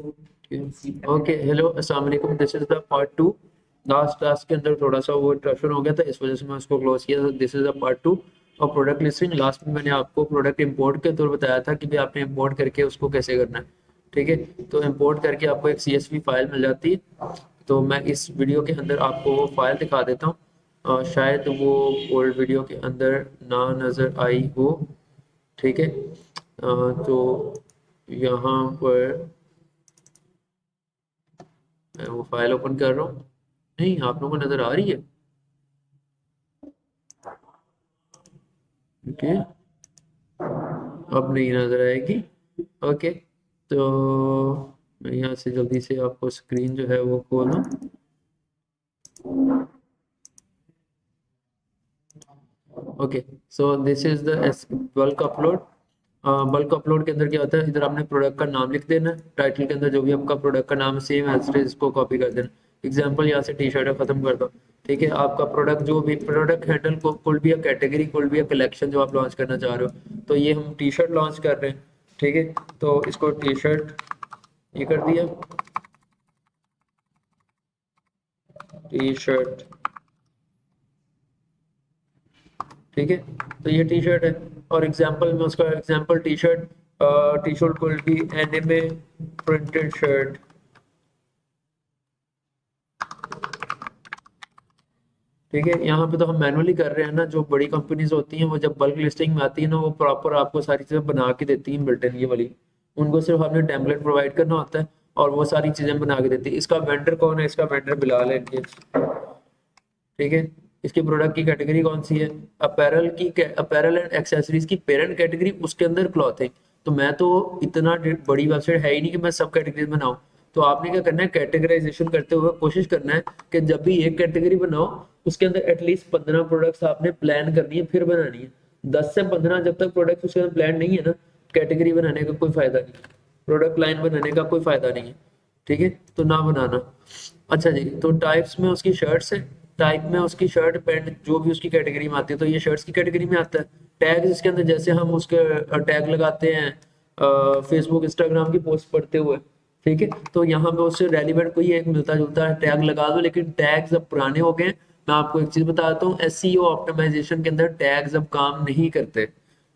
Okay, hello, अस्सलाम वालेकुम। This is the part two. Last class के अंदर थोड़ा सा वो इंटरप्शन हो गया था, इस वजह से मैं उसको क्लोज किया था। This is the part two और प्रोडक्ट लिस्टिंग। लास्ट में मैंने आपको प्रोडक्ट इंपोर्ट के तौर बताया था कि भाई आपने इंपोर्ट करके उसको कैसे करना है। ठीक है, तो इंपोर्ट करके आपको एक CSV फाइल मिल जाती है। तो मैं इस वीडियो के अंदर आपको वो फाइल दिखा देता हूँ। शायद वो ओल्ड वीडियो के अंदर ना नज़र आई हो। ठीक है, तो यहाँ पर मैं वो फाइल ओपन कर रहा हूँ। नहीं, आप लोगों को नजर आ रही है? ओके, अब नहीं नजर आएगी। ओके, तो मैं यहाँ से जल्दी से आपको स्क्रीन जो है वो खोलूँ। Okay, so this is the bulk upload. Bulk upload के अंदर क्या होता है, इधर आपने प्रोडक्ट का नाम लिख देना है। टाइटल के अंदर जो भी आपका प्रोडक्ट का नाम सेम एज इट इज इसको कॉपी कर देना। एग्जांपल यहाँ से टी शर्ट है, खत्म कर दो। ठीक है, आपका प्रोडक्ट जो भी प्रोडक्ट हैंडल को कुल भी कैटेगरी, कुल भी कलेक्शन जो आप लॉन्च करना चाह रहे हो, तो ये हम टी शर्ट लॉन्च कर रहे हैं। ठीक है, तो इसको टी शर्ट ये कर दिया, टी शर्ट। ठीक है, तो ये टी शर्ट है और एग्जांपल में उसका एग्जांपल टी शर्ट कुल बी एनिमे प्रिंटेड शर्ट। ठीक है, यहाँ पे तो हम मैनुअली कर रहे हैं ना। जो बड़ी कंपनीज होती हैं वो जब बल्क लिस्टिंग में आती है ना, वो प्रॉपर आपको सारी चीज़ें बना के देती हैं बिल्ट इन ये वाली। उनको सिर्फ हमने टेम्पलेट प्रोवाइड करना होता है और वो सारी चीज़ें बना के देती है। इसका वेंडर कौन है? इसका वेंडर बिलाल है इनके। ठीक है, इसकी प्रोडक्ट की कैटेगरी कौन सी है? अपैरल एंड एक्सेसरीज की पेरेंट कैटेगरी, उसके अंदर क्लॉथिंग। तो मैं तो इतना बड़ी वेबसाइट है ही नहीं कि मैं सब कैटेगरीज बनाऊं। तो आपने क्या करना है, कैटेगराइजेशन करते हुए कोशिश करना है कि जब भी एक कैटेगरी बनाओ उसके अंदर एटलीस्ट 15 प्रोडक्ट्स आपने प्लान करनी है, फिर बनानी है। 10 से 15 जब तक प्रोडक्ट उसके अंदर प्लान नहीं है ना, कैटेगरी बनाने का कोई फायदा नहीं, प्रोडक्ट लाइन बनाने का कोई फायदा नहीं है। ठीक है, तो ना बनाना। अच्छा जी, तो टाइप्स में उसकी शर्ट्स है। टाइप में उसकी शर्ट पैंट जो भी उसकी कैटेगरी में आती है, तो ये शर्ट्स की कैटेगरी में आता है। टैग इसके अंदर जैसे हम उसके टैग लगाते हैं फेसबुक इंस्टाग्राम की पोस्ट पढ़ते हुए। ठीक है, तो यहाँ पे उससे रेलिवेंट कोई एक मिलता जुलता है टैग लगा दो। लेकिन टैग्स अब पुराने हो गए हैं। मैं आपको एक चीज बताता हूँ, SEO ऑप्टिमाइजेशन के अंदर टैग्स अब काम नहीं करते।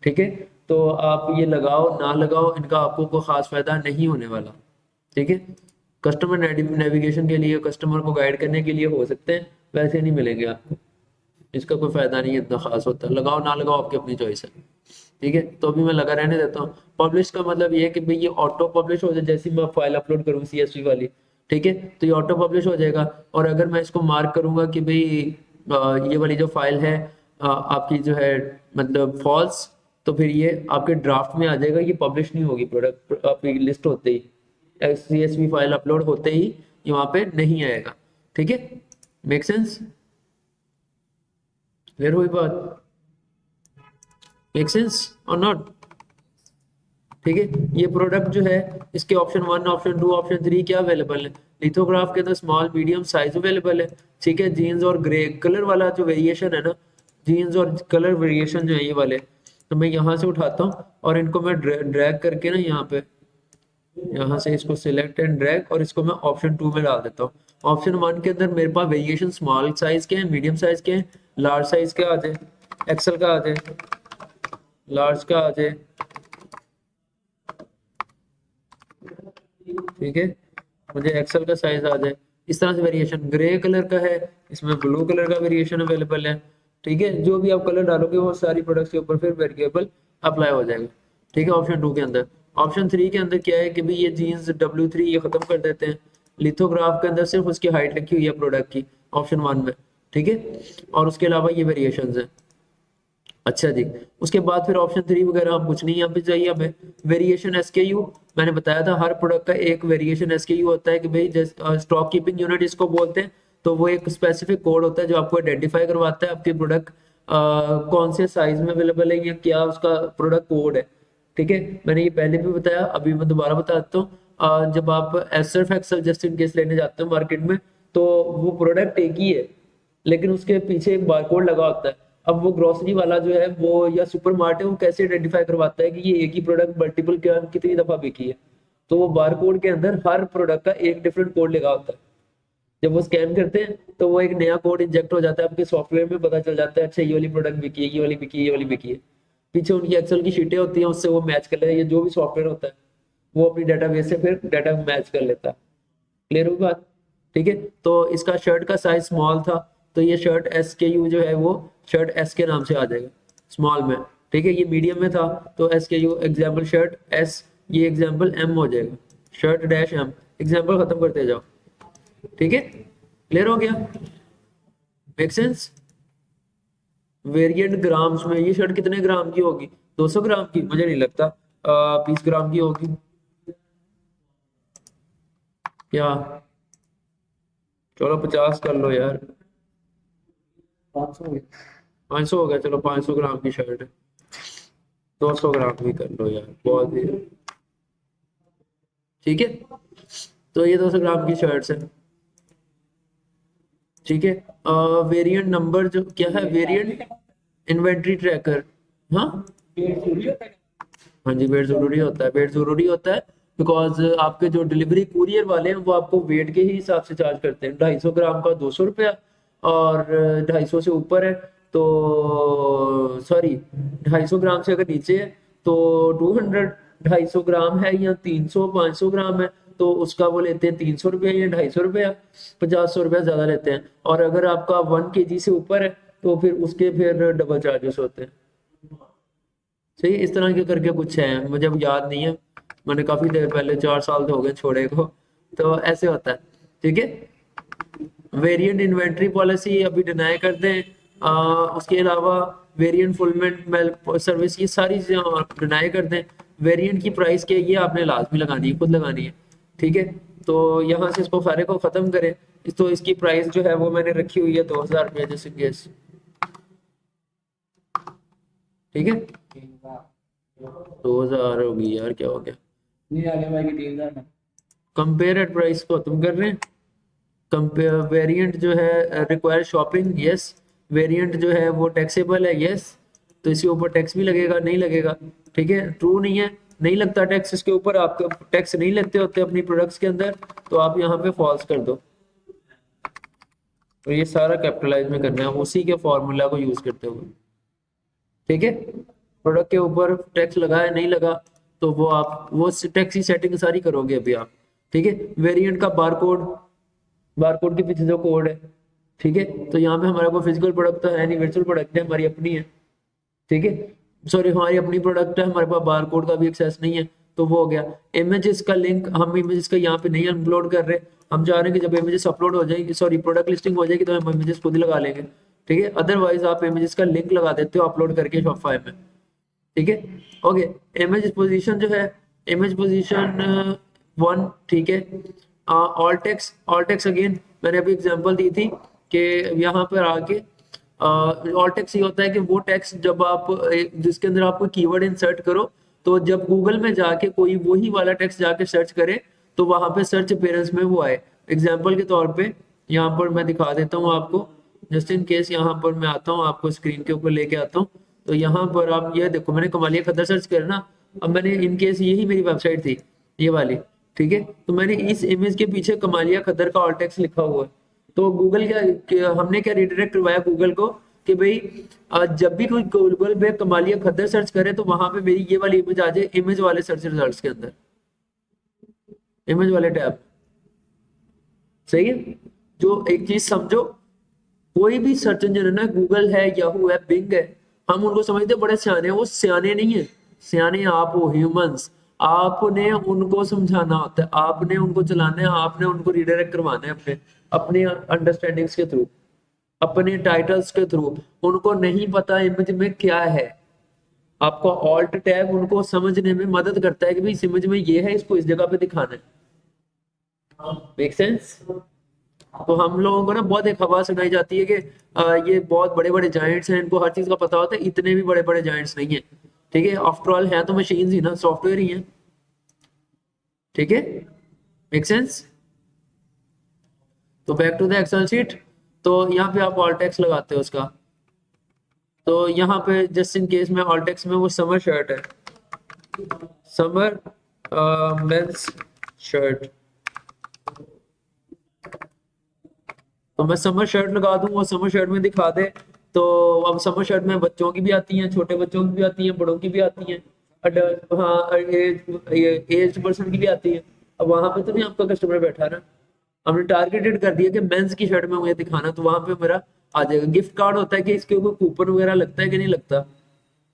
ठीक है, तो आप ये लगाओ ना लगाओ, इनका आपको कोई खास फायदा नहीं होने वाला। ठीक है, कस्टमर नेविगेशन के लिए, कस्टमर को गाइड करने के लिए हो सकते हैं, वैसे नहीं मिलेंगे आपको। इसका कोई फायदा नहीं है इतना खास होता, लगाओ ना लगाओ आपकी अपनी चॉइस है। ठीक है, तो अभी मैं लगा रहने देता हूँ। पब्लिश का मतलब ये है कि भाई ये ऑटो पब्लिश हो जाए, जैसे मैं फाइल अपलोड करूँ CSV वाली। ठीक है, तो ये ऑटो पब्लिश हो जाएगा। और अगर मैं इसको मार्क करूंगा कि भाई ये वाली जो फाइल है आपकी जो है मतलब फॉल्स, तो फिर ये आपके ड्राफ्ट में आ जाएगा, ये पब्लिश नहीं होगी प्रोडक्ट आपकी लिस्ट होते ही। CSV फाइल अपलोड होते ही ये वहां पे नहीं आएगा। ठीक है, मेक सेंस? क्लियर हुई बात? मेक सेंस और नॉट? ठीक है, ये प्रोडक्ट जो है इसके ऑप्शन 1, ऑप्शन 2, ऑप्शन 3 क्या अवेलेबल है? लिथोग्राफ के अंदर स्मॉल मीडियम साइज अवेलेबल है। ठीक है, जीन्स और ग्रे कलर वाला जो वेरिएशन है ना, जीन्स और कलर वेरिएशन जो है ये वाले, तो मैं यहाँ से उठाता हूँ और इनको मैं ड्रैग करके ना यहाँ पे, यहाँ से इसको सिलेक्ट एंड ड्रैग और इसको मैं ऑप्शन 2 में डाल देता हूँ। ऑप्शन 1 के अंदर मेरे पास वेरिएशन स्मॉल साइज के हैं, मीडियम साइज के हैं, लार्ज साइज का आ जाए, एक्सल का आ जाए, लार्ज का आ जाए। ठीक है, मुझे एक्सेल का साइज आ जाए। इस तरह से वेरिएशन ग्रे कलर का है, इसमें ब्लू कलर का वेरिएशन अवेलेबल है। ठीक है, जो भी आप कलर डालोगे वो सारी प्रोडक्ट्स के ऊपर फिर वेरिएबल अप्लाई हो जाएगा। ठीक है, ऑप्शन 2 के अंदर। ऑप्शन 3 के अंदर क्या है कि भाई ये जीन्स W3 ये खत्म कर देते हैं। लिथोग्राफ के अंदर सिर्फ उसकी हाइट लिखी हुई है प्रोडक्ट की, ऑप्शन 1 में। ठीक है, और उसके अलावा ये वेरिएशन है। अच्छा जी, उसके बाद फिर ऑप्शन 3 वगैरह हम कुछ नहीं, यहाँ पे चाहिए हमें वेरिएशन SKU। मैंने बताया था हर प्रोडक्ट का एक वेरिएशन SKU होता है कि भाई जैसे स्टॉक कीपिंग यूनिट इसको बोलते हैं। तो वो एक स्पेसिफिक कोड होता है जो आपको आइडेंटिफाई करवाता है आपके प्रोडक्ट कौन से साइज में अवेलेबल है या क्या उसका प्रोडक्ट कोड है। ठीक है, मैंने ये पहले भी बताया, अभी मैं दोबारा बताता हूँ। जब आप SF Excel just in case लेने जाते हो मार्केट में, तो वो प्रोडक्ट एक ही है लेकिन उसके पीछे एक बारकोड लगा होता है। अब वो ग्रोसरी वाला जो है वो या सुपरमार्ट है, वो कैसे आइडेंटिफाई करवाता है कि ये एक ही प्रोडक्ट मल्टीपल कितनी दफा बिकी है? तो वो बार कोड के अंदर हर प्रोडक्ट का एक डिफरेंट कोड लिखा होता है। जब वो स्कैन करते हैं तो वो एक नया कोड इंजेक्ट हो जाता है आपके सॉफ्टवेयर में, पता चल जाता है अच्छा ये वाली प्रोडक्ट बिकी है, ये वाली बिकी है, ये वाली बिकी है। पीछे उनकी एक्सेल की शीटें होती हैं, उससे वो मैच कर लेता है, ये जो भी सॉफ्टवेयर होता है वो अपनी डेटाबेस से फिर डाटा मैच कर लेता है। क्लियर हुई बात? ठीक है। तो इसका शर्ट का साइज स्मॉल था, तो ये शर्ट SKU जो है वो शर्ट एस के नाम से आ जाएगा, स्मॉल में। ठीक है, ये मीडियम में था तो SKU एग्जाम्पल शर्ट S, ये एग्जाम्पल M हो जाएगा, शर्ट डैश M। एग्जाम्पल खत्म करते जाओ। ठीक है, क्लियर हो गया? Make sense? वेरिएंट ग्राम्स में, ये शर्ट कितने ग्राम की होगी? 200 ग्राम की? मुझे नहीं लगता, 20 ग्राम की होगी। क्या? चलो 50 कर लो यार। 500 हो गया, चलो 500 ग्राम की शर्ट है। 200 ग्राम भी कर लो यार, बहुत ही। ठीक है, तो ये 200 ग्राम की शर्ट्स है। ठीक है, वेरिएंट नंबर जो क्या है, वेरिएंट इन्वेंट्री ट्रैकर। हाँ हाँ जी, वेट जरूरी होता है, वेट जरूरी होता है, बिकॉज आपके जो डिलीवरी कुरियर वाले हैं वो आपको वेट के ही हिसाब से चार्ज करते हैं। 250 ग्राम का 200 रुपया, और 250 से ऊपर है तो, सॉरी, 250 ग्राम से अगर नीचे है तो 200। 250 ग्राम है या 300 500 ग्राम है तो उसका वो लेते हैं 300 रुपया या 250 रुपया, 50 रुपया ज्यादा लेते हैं। और अगर आपका 1 kg से ऊपर है तो फिर उसके फिर डबल चार्जेस होते हैं। सही, इस तरह के करके कुछ है, मुझे अब याद नहीं है, मैंने काफी देर पहले, 4 साल तो हो गए छोड़े को, तो ऐसे होता है। ठीक है, वेरिएंट इन्वेंट्री पॉलिसी अभी डिनाई कर दें, उसके अलावा वेरिएंट फुलमेंट सर्विस, ये सारी चीजें डिनाई कर दें। वेरिएंट की प्राइस क्या है, ये आपने लाजमी लगानी है, खुद लगानी है। ठीक है, तो यहाँ से इसको सारे को खत्म करें। तो इसकी प्राइस जो है वो मैंने रखी हुई है 2000 रुपया, जैसे केस। ठीक है, 2000 होगी यार, क्या हो गया? कंपेयर एट प्राइस को तुम कर रहे हैं। कंपेयर वेरिएंट जो है रिक्वायर शॉपिंग, यस। वेरिएंट जो है वो टैक्सेबल है, यस। तो इसके ऊपर टैक्स भी लगेगा, नहीं लगेगा? ठीक है, ट्रू नहीं है, नहीं लगता टैक्स इसके ऊपर, आप टैक्स नहीं लगते होते अपनी प्रोडक्ट्स के अंदर, तो आप यहाँ पे फॉल्स कर दो। तो ये सारा कैपिटलाइज में करना है उसी के फॉर्मूला को यूज करते हुए। ठीक है, प्रोडक्ट के ऊपर टैक्स लगा है नहीं लगा, तो वो आप वो टैक्स की सेटिंग सारी करोगे अभी आप। ठीक है, वेरिएंट का बारकोड, बारकोड के पीछे जो कोड है। ठीक है, तो यहाँ पे हमारा कोई फिजिकल प्रोडक्ट तो है नहीं, वर्चुअल प्रोडक्ट है, हमारी अपनी है। ठीक है, सॉरी, हमारी अपनी प्रोडक्ट है, हमारे पास बारकोड का भी एक्सेस नहीं है, तो वो हो गया। इमेजेस का लिंक, हम इमेजेस का यहाँ पे नहीं अपलोड कर रहे, हम चाह रहे हैं कि जब इमेजेस अपलोड हो जाएगी, सॉरी प्रोडक्ट लिस्टिंग हो जाएगी, तो हम इमेजेस खुद ही लगा लेंगे। ठीक है, अदरवाइज आप इमेजेस का लिंक लगा देते हो अपलोड करके शॉपिफाई में। ठीक है, ओके। इमेज पोजीशन जो है, इमेज पोजीशन 1। ठीक है, all text, all text again मैंने अभी एग्जांपल दी थी कि यहाँ पर आके ऑल टेक्स्ट ये होता है कि वो टेक्स्ट जब आप जिसके अंदर आप कोई कीवर्ड इंसर्ट करो, तो जब गूगल में जाके कोई वही वाला टेक्स्ट जाके सर्च करे तो वहां पे सर्च अपीयरेंस में वो आए। एग्जांपल के तौर पे यहाँ पर मैं दिखा देता हूँ आपको, जस्ट इन केस यहाँ पर मैं आता हूँ, आपको स्क्रीन के ऊपर लेके आता हूँ। तो यहाँ पर आप ये देखो, मैंने कमालिया खद्दर सर्च करना, अब मैंने इन केस यही मेरी वेबसाइट थी, ये वाली। ठीक है, तो मैंने इस इमेज के पीछे कमालिया खद्दर का ऑल टेक्स्ट लिखा हुआ है। तो गूगल हमने क्या रिडायरेक्ट करवाया गूगल को कि भाई जब भी कोई गूगल पे कमालिया खद्दर सर्च करे तो वहां पे मेरी ये वाली इमेज आ जाए, इमेज वाले सर्च रिजल्ट्स के अंदर, इमेज वाले टैब। सही है, जो एक चीज समझो, कोई भी सर्च इंजन है ना, गूगल है, याहू है, बिंग है, हम उनको समझते हैं बड़े सियाने हैं, वो सियाने नहीं है। सियाने आप हो, ह्यूमंस। आपने उनको समझाना होता है, आपने उनको चलाना है, आपने उनको रिडायरेक्ट करवाना है अपने अपने अंडरस्टैंडिंग्स के थ्रू, अपने टाइटल्स के थ्रू। उनको नहीं पता इमेज में क्या है, आपका ऑल्ट टैब उनको समझने में मदद करता है कि भाई इस इमेज में ये है, इसको इस जगह पे दिखाना है। Make sense? तो हम लोगों को ना बहुत एक हवा सुनाई जाती है कि ये बहुत बड़े बड़े जायंट्स हैं, इनको हर चीज का पता होता है, इतने भी बड़े बड़े जायंट्स नहीं है। ठीक है, आफ्टर ऑल है तो मशीन्स ही ना, सॉफ्टवेयर ही है। ठीक है, मेक सेंस? तो back to the Excel sheet, तो यहाँ पे आप ऑल टेक्स्ट लगाते हो उसका। तो यहाँ पे जस्ट इन केस में ऑल टेक्स्ट में वो समर शर्ट है, समर मेंस शर्ट, तो मैं समर शर्ट लगा दूं, वो समर शर्ट में दिखा दे। तो अब समर शर्ट में बच्चों की भी आती हैं, छोटे बच्चों की भी आती हैं, बड़ों की भी आती हैं, अडल्ट, हाँ, एज पर्सन की भी आती है। अब वहां पे तो नहीं आपका कस्टमर बैठा ना, हमने टारगेटेड कर दिया कि मेंस की शर्ट में मुझे दिखाना, तो वहां पे मेरा आ जाएगा। गिफ्ट कार्ड होता है कि इसके ऊपर कूपन वगैरह लगता है कि नहीं लगता,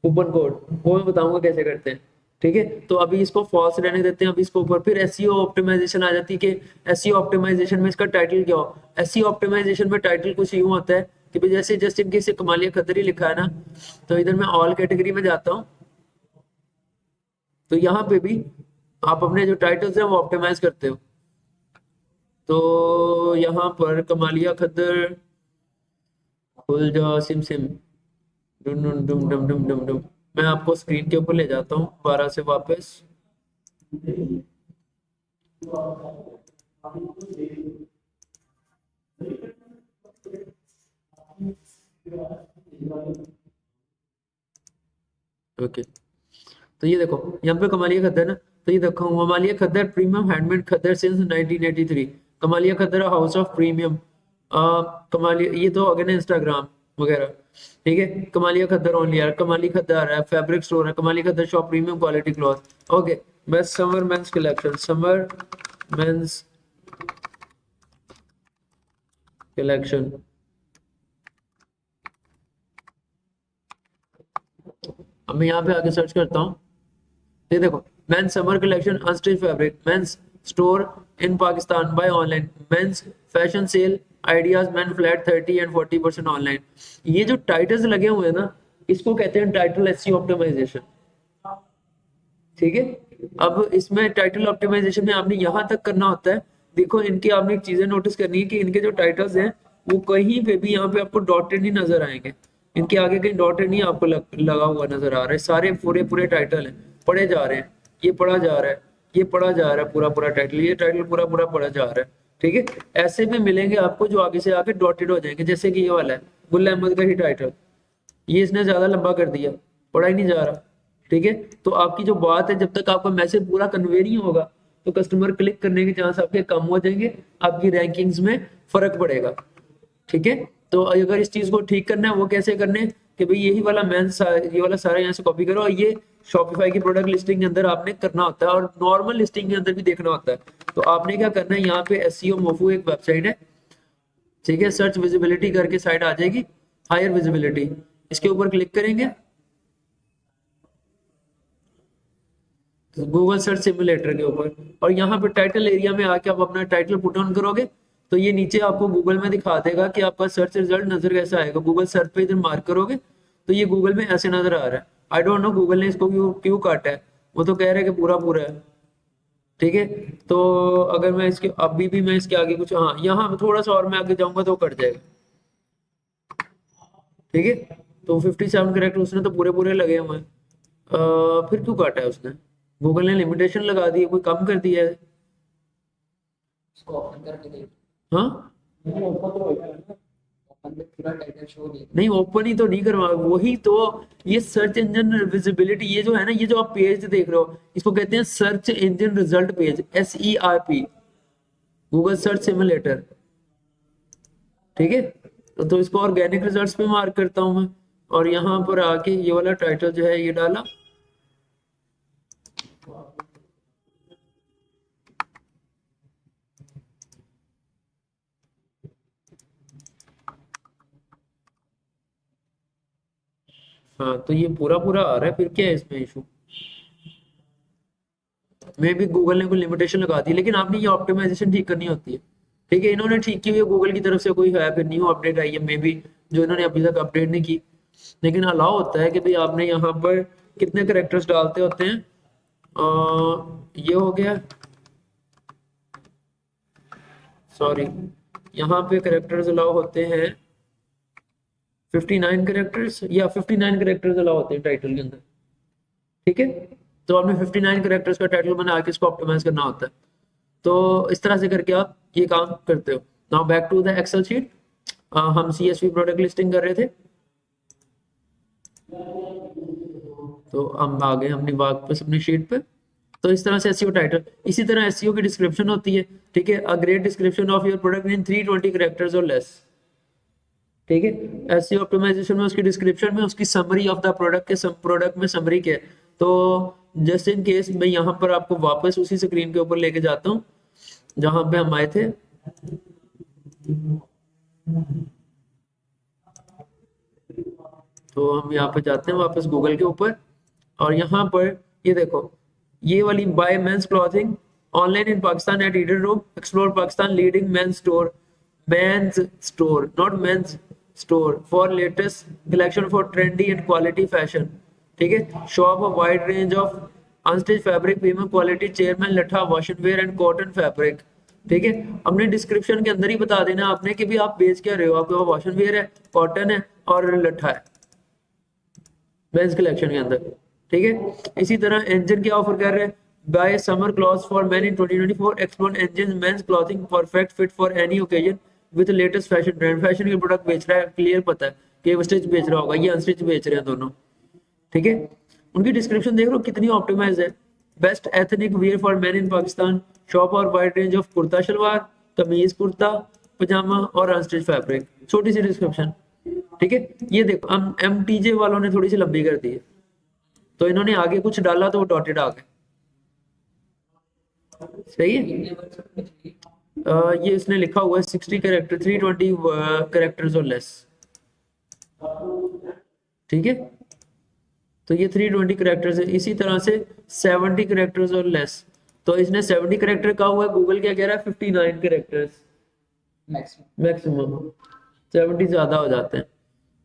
कूपन कोड, वो मैं बताऊंगा कैसे करते हैं। ठीक है, तो अभी इसको फॉल्स रहने देते हैं। अभी इसको ऊपर फिर एसईओ ऑप्टिमाइजेशन आ जाती है कि एसईओ ऑप्टिमाइजेशन में इसका टाइटल क्या हो। एसईओ ऑप्टिमाइजेशन में टाइटल कुछ यूं होता है कि भाई जैसे जस्ट इनके से कमालिया खतरी लिखा है ना, तो इधर मैं ऑल कैटेगरी में जाता हूँ, तो यहाँ पे भी आप अपने जो टाइटल्स हैं वो ऑप्टिमाइज करते हो। तो यहाँ पर कमालिया खद्दर, खुल जा सिम सिम, डुम डुम डुम डुम डुम डुम डुम, मैं आपको स्क्रीन के ऊपर ले जाता हूँ 12 से वापस। ओके, तो ये देखो यहाँ पे कमालिया खद्दर ना, तो ये देखो Kamalia khaddar premium handmade khaddar since 1983, Kamalia khaddar house of premium. Kamalia, ये तो हो गया ना इंस्टाग्राम वगैरह। ठीक है, कमालिया खद्दर ओनली यार, कमाली खद्दर है, फैब्रिक स्टोर है, Kamali khaddar shop premium quality cloth. Okay, best summer men's collection, summer men's collection, अब मैं यहाँ पे आके सर्च करता हूँ। ये देखो, men's summer collection unstitch fabric, men's store in Pakistan buy online, men's fashion sale ideas, men flat 30 and 40% online. ये जो टाइटल्स लगे हुए हैं ना, इसको कहते हैं टाइटल एसईओ ऑप्टिमाइजेशन। ठीक है, अब इसमें टाइटल ऑप्टिमाइजेशन में आपने यहाँ तक करना होता है। देखो इनके आपने एक चीजें नोटिस करनी है कि इनके जो टाइटल्स हैं वो कहीं पे भी यहाँ पे आपको डॉटेड नहीं नजर आएंगे, इनके आगे कहीं डॉटेड नहीं आपको लगा हुआ नजर आ रहा है, सारे पूरे पूरे टाइटल हैं, पढ़े जा रहे हैं, ये पढ़ा जा रहा है, ये पढ़ा जा रहा है, पूरा पूरा टाइटल, ये टाइटल पूरा पूरा पढ़ा जा रहा है। ठीक है, ऐसे में मिलेंगे आपको जो आगे से आके डॉटेड हो जाएंगे, जैसे कि ये वाला है गुल अहमद का ही टाइटल, ये इसने ज्यादा लंबा कर दिया, पढ़ा ही नहीं जा रहा। ठीक है, तो आपकी जो बात है, जब तक आपका मैसेज पूरा कन्वे नहीं होगा तो कस्टमर क्लिक करने के चांस आपके कम हो जाएंगे, आपकी रैंकिंग्स में फर्क पड़ेगा। ठीक है, तो अगर इस चीज को ठीक करना है, वो कैसे करने हैं कि भाई यही वाला ये वाला सारा यहाँ से कॉपी करो, और ये शॉपिफाई की प्रोडक्ट लिस्टिंग के अंदर आपने करना होता है, और नॉर्मल लिस्टिंग के अंदर भी देखना होता है। तो आपने क्या करना है, यहाँ पे एसईओ मोफू एक वेबसाइट है, ठीक है, सर्च विजिबिलिटी करके साइट आ जाएगी, हायर विजिबिलिटी, इसके ऊपर क्लिक करेंगे, गूगल सर्च सिमुलेटर के ऊपर, और यहाँ पे टाइटल एरिया में आके आप अपना टाइटल पुट ऑन करोगे, तो ये नीचे आपको गूगल में दिखा देगा कि आपका सर्च रिजल्ट नजर कैसा आएगा। गूगल सर्च पे इधर मार्क करोगे तो ये गूगल में ऐसे नजर आ रहा है। आई डोंट नो गूगल ने इसको क्यों क्यों काटा है, वो तो कह रहे हैं कि पूरा पूरा है। ठीक है, तो अगर मैं इसके अभी भी मैं इसके आगे कुछ, हाँ यहाँ थोड़ा सा और मैं आगे जाऊंगा तो कट जाएगा। ठीक है, तो 57 करेक्ट उसने तो पूरे पूरे लगे हुए हैं। फिर क्यों काटा है उसने, गूगल ने लिमिटेशन लगा दी है, कोई कम कर दिया है। उसको ओपन करके देख। हाँ, नहीं ओपन तो हो गया ना, ओपन में पूरा टाइटल शो नहीं नहीं ओपन ही तो नहीं करवा, वही तो, ये सर्च इंजन विजिबिलिटी, ये जो है ना, ये जो आप पेज देख रहे हो, इसको कहते हैं search engine result page, SERP, Google search simulator. ठीक है, तो इसको ऑर्गेनिक रिजल्ट्स पे मार्क करता हूं मैं, और यहाँ पर आके ये वाला टाइटल जो है ये डाला। हाँ, तो ये पूरा पूरा आ रहा है, फिर क्या है इसमें इशू, मे भी गूगल ने कोई लिमिटेशन लगा दी, लेकिन आपने ये ऑप्टिमाइजेशन ठीक करनी होती है। ठीक है, इन्होंने ठीक की हुई है, गूगल की तरफ से कोई है, फिर न्यू अपडेट आई है मे बी, जो इन्होंने अभी तक अपडेट नहीं की। लेकिन अलाउ होता है कि भाई आपने यहाँ पर कितने करेक्टर्स डालते होते हैं। ये हो गया, सॉरी, यहाँ पे करेक्टर्स अलाउ होते हैं 59 करेक्टर्स, या 59 करेक्टर्स अलाउ होते हैं टाइटल के अंदर। ठीक है, तो आपने 59 करेक्टर्स का टाइटल बना के इसको ऑप्टिमाइज करना होता है। तो इस तरह से करके आप ये काम करते हो। Now back to the Excel sheet, हम CSV प्रोडक्ट लिस्टिंग कर रहे थे, तो हम आ गए अपनी वापस अपनी शीट पे। तो इस तरह से एसईओ टाइटल। इसी तरह एसईओ की डिस्क्रिप्शन होती है, ठीक है, a great description of your product in 320 characters और लेस, ठीक है। एसईओ ऑप्टिमाइजेशन में उसकी डिस्क्रिप्शन में उसकी समरी ऑफ द प्रोडक्ट के प्रोडक्ट में समरी क्या है। तो जस्ट इन केस मैं यहाँ पर आपको वापस उसी स्क्रीन के ऊपर लेके जाता हूँ जहां पे हम आए थे। तो हम यहाँ पे जाते हैं वापस गूगल के ऊपर, और यहाँ पर ये देखो, ये वाली buy men's clothing online in Pakistan at Eden room, explore Pakistan leading men's store not men's store for latest collection for trendy and quality fashion, ठीक है। Shop a wide range of unstitch fabric premium quality chairman latha wash'n wear and cotton fabric, ठीक है। हमने description के अंदर ही बता देना आपने कि भी आप बेच क्या रहे हो, आपके पास वॉशन वेयर है, कॉटन है और लठा है मेंस कलेक्शन के अंदर, ठीक है। इसी तरह एंजन क्या ऑफर कर रहे हैं, buy summer clothes for men in 2024, explore Engine men's clothing perfect fit for any occasion with latest fashion trend. Fashion के प्रोडक्ट बेच रहा है, क्लियर पता है कि वो स्टिच बेच रहा होगा, ये अनस्टिच बेच रहे हैं दोनों, ठीक है। उनकी डिस्क्रिप्शन देख लो कितनी ऑप्टिमाइज है। Best ethnic wear for men in Pakistan, shop और wide range of kurta shalwar, kameez kurta पजामा और अनस्टिच फैब्रिक, छोटी सी डिस्क्रिप्शन, ठीक है। ये देखो हम एमटीजे वालों ने थोड़ी सी लंबी कर दी है, तो इन्होंने आगे कुछ डाला तो वो डॉटेड आ गए, सही है। कितने वर्ड्स में चाहिए? ये इसने लिखा हुआ है 60 कैरेक्टर 320 कैरेक्टर्स और लेस, ठीक है। तो ये 320 कैरेक्टर्स है। इसी तरह से 70 कैरेक्टर्स और लेस, तो इसने 70 कैरेक्टर कहा हुआ है, गूगल क्या कह रहा है 59 कैरेक्टर्स मैक्सिमम। मैक्सिमम, 70 ज्यादा हो जाते हैं,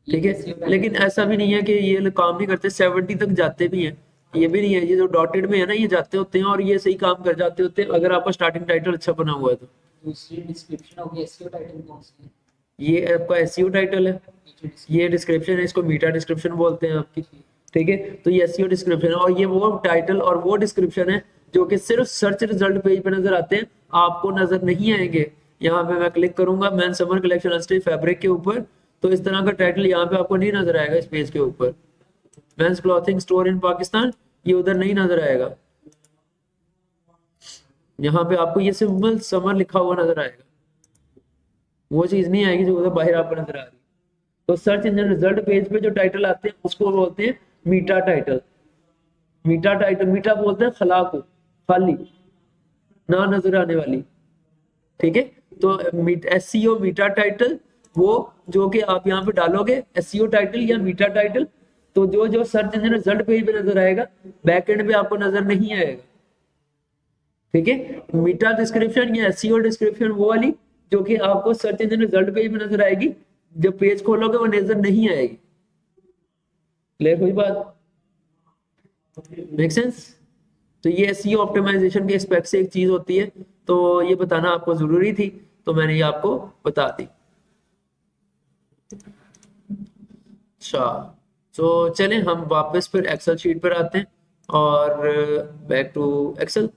ठीक है। लेकिन ऐसा भी नहीं है कि ये लोग काम नहीं करते, 70 तक जाते भी हैं, ये भी नहीं है, ये जो डॉटेड में है ना ये जाते होते हैं और ये सही काम कर जाते होते हैं अगर आपका स्टार्टिंग टाइटल अच्छा बना हुआ है तो। दूसरी डिस्क्रिप्शन होगी, एसईओ टाइटल कौन सी है? ये आपका एसईओ टाइटल है, नीचे ये डिस्क्रिप्शन है, इसको मीटा डिस्क्रिप्शन बोलते हैं आपकी, ठीक है। तो ये एसईओ डिस्क्रिप्शन है और ये वो टाइटल और वो डिस्क्रिप्शन है जो कि सिर्फ सर्च रिजल्ट पेज पे नजर आते हैं, आपको नजर नहीं आएंगे। यहाँ पे मैं क्लिक करूंगा मैन समर कलेक्शन अस्ट्री फैब्रिक के ऊपर, तो इस तरह का टाइटल यहाँ पे आपको नहीं नजर आएगा इस पेज के ऊपर। Men's clothing store in Pakistan, ये उधर नहीं नजर आएगा, यहाँ पे आपको ये सिंपल समर लिखा हुआ नजर आएगा, वो चीज नहीं आएगी जो उधर बाहर आपको नजर आ रही है। तो सर्च इंजन रिजल्ट पेज पे जो टाइटल आते हैं उसको बोलते हैं मीटा टाइटल। मीटा टाइटल, मीटा बोलते हैं खला को, खाली ना नजर आने वाली, ठीक है। तो एसईओ मीटा टाइटल वो जो कि आप यहाँ पे डालोगे एसईओ टाइटल या मीटा टाइटल, तो जो जो सर्च इंजन रिजल्ट पेज पे नजर आएगा बैक एंड पे आपको नजर नहीं आएगा, ठीक है। मीटा डिस्क्रिप्शन या एसईओ डिस्क्रिप्शन वो वाली जो कि आपको सर्च इंजन रिजल्ट पेज पे नजर आएगी, जब पेज खोलोगे वो नजर नहीं आएगी। क्लियर हुई बात, मेक सेंस। तो ये एसईओ ऑप्टिमाइजेशन के एस्पेक्ट से एक चीज होती है, तो ये बताना आपको जरूरी थी, तो मैंने ये आपको बता दी। अच्छा, तो चलें हम वापस फिर एक्सेल शीट पर आते हैं और बैक टू एक्सेल।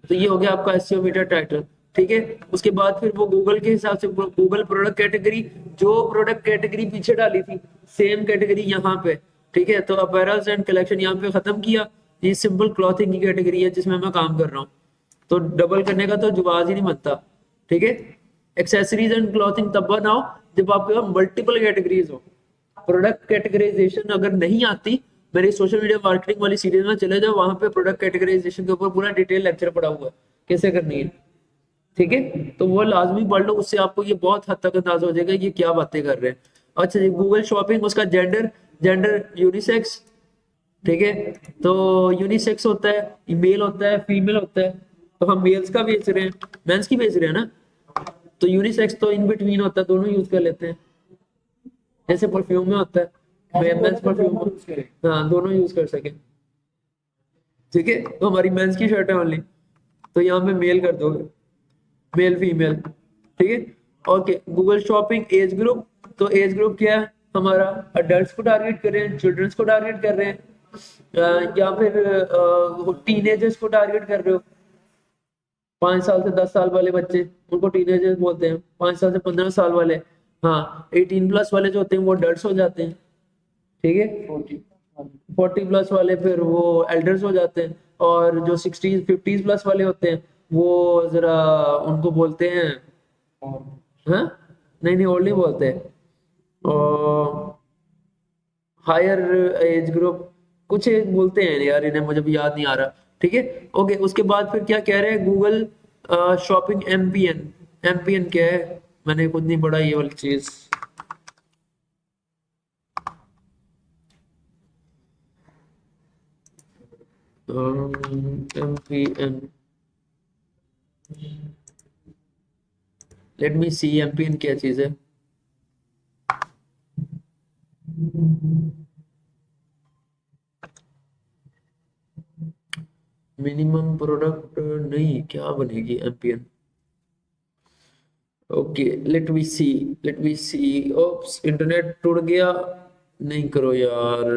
तो ये हो गया आपका एसईओ मीटर टाइटल, ठीक है। उसके बाद फिर वो गूगल के हिसाब से गूगल प्रोडक्ट कैटेगरी, जो प्रोडक्ट कैटेगरी पीछे डाली थी सेम कैटेगरी यहाँ पे, ठीक है। तो अपैरल्स एंड कलेक्शन यहाँ पे खत्म किया, ये सिंपल क्लॉथिंग की कैटेगरी है जिसमें मैं काम कर रहा हूँ, तो डबल करने का तो जवाब ही नहीं बनता, ठीक है। एक्सेसरीज एंड क्लॉथिंग तब बनाओ जब आपके पास मल्टीपल कैटेगरीज हो। प्रोडक्ट कैटेगराइजेशन अगर नहीं आती, मेरी सोशल मीडिया मार्केटिंग वाली सीरीज में चले जाओ, वहां पे प्रोडक्ट कैटेगराइजेशन के ऊपर पूरा डिटेल लेक्चर पड़ा हुआ है कैसे करनी है, ठीक है। तो वो लाजमी पढ़ लो, उससे आपको ये बहुत हद तक अंदाजा हो जाएगा ये क्या बातें कर रहे हैं। अच्छा जी, गूगल शॉपिंग, उसका जेंडर, जेंडर यूनिसेक्स, ठीक है। तो यूनिसेक्स होता है, मेल होता है, फीमेल होता है, तो हम मेल्स का बेच रहे हैं, मेंस की बेच रहे हैं ना, तो यूनिसेक्स तो इन बिटवीन होता है, दोनों यूज कर लेते हैं, जैसे परफ्यूम में होता है मेंस परफ्यूम, हाँ दोनों यूज कर सके, ठीक है। तो हमारी मेंस की शर्ट है ओनली, तो यहाँ पे मेल कर दोगे, मेल फीमेल, ठीक है। Okay, Google shopping age group, तो एज ग्रुप क्या है हमारा, अडल्ट को टारगेट कर रहे हैं, चिल्ड्रंस को टारगेट कर रहे हैं, या फिर टीनेजर्स को टारगेट कर रहे हो, 5 साल से 10 साल वाले बच्चे उनको टीनेजर्स बोलते हैं, 5 साल से 15 साल वाले, हाँ 18 प्लस वाले जो होते हैं वो अडल्ट हो जाते हैं, ठीक है। 40 40 प्लस वाले फिर वो एल्डर्स हो जाते हैं, और जो 60 50 प्लस वाले होते हैं वो जरा उनको बोलते हैं, और हाँ नहीं नहीं ओल्ड नहीं बोलते, और हायर एज ग्रुप कुछ एक बोलते हैं यार, इन्हें मुझे भी याद नहीं आ रहा। ठीक है। ओके, उसके बाद फिर क्या कह रहे हैं, गूगल शॉपिंग एमपीएन। एमपीएन क्या है, मैंने खुद नहीं पढ़ा ये वाली चीज। MPN, let me see MPN क्या चीज है। मिनिमम प्रोडक्ट नहीं, क्या बनेगी MPN. Okay, let me see. Oops, internet टूट गया, नहीं करो यार।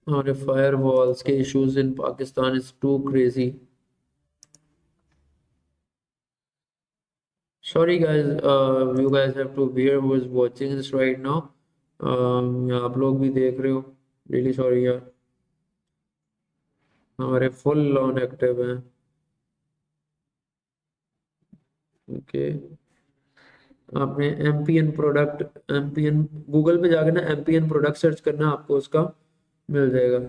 हमारे फायरवॉल्स के issues in Pakistan is too crazy. Sorry guys, you guys have to bear who is watching this right now. आप लोग भी देख रहे हो, really sorry यार, हमारे फुल ऑन एक्टिव हैं। ओके, आपने एमपीएन प्रोडक्ट, एमपीएन गूगल पे जाके ना एमपीएन प्रोडक्ट सर्च करना, आपको उसका मिल जाएगा।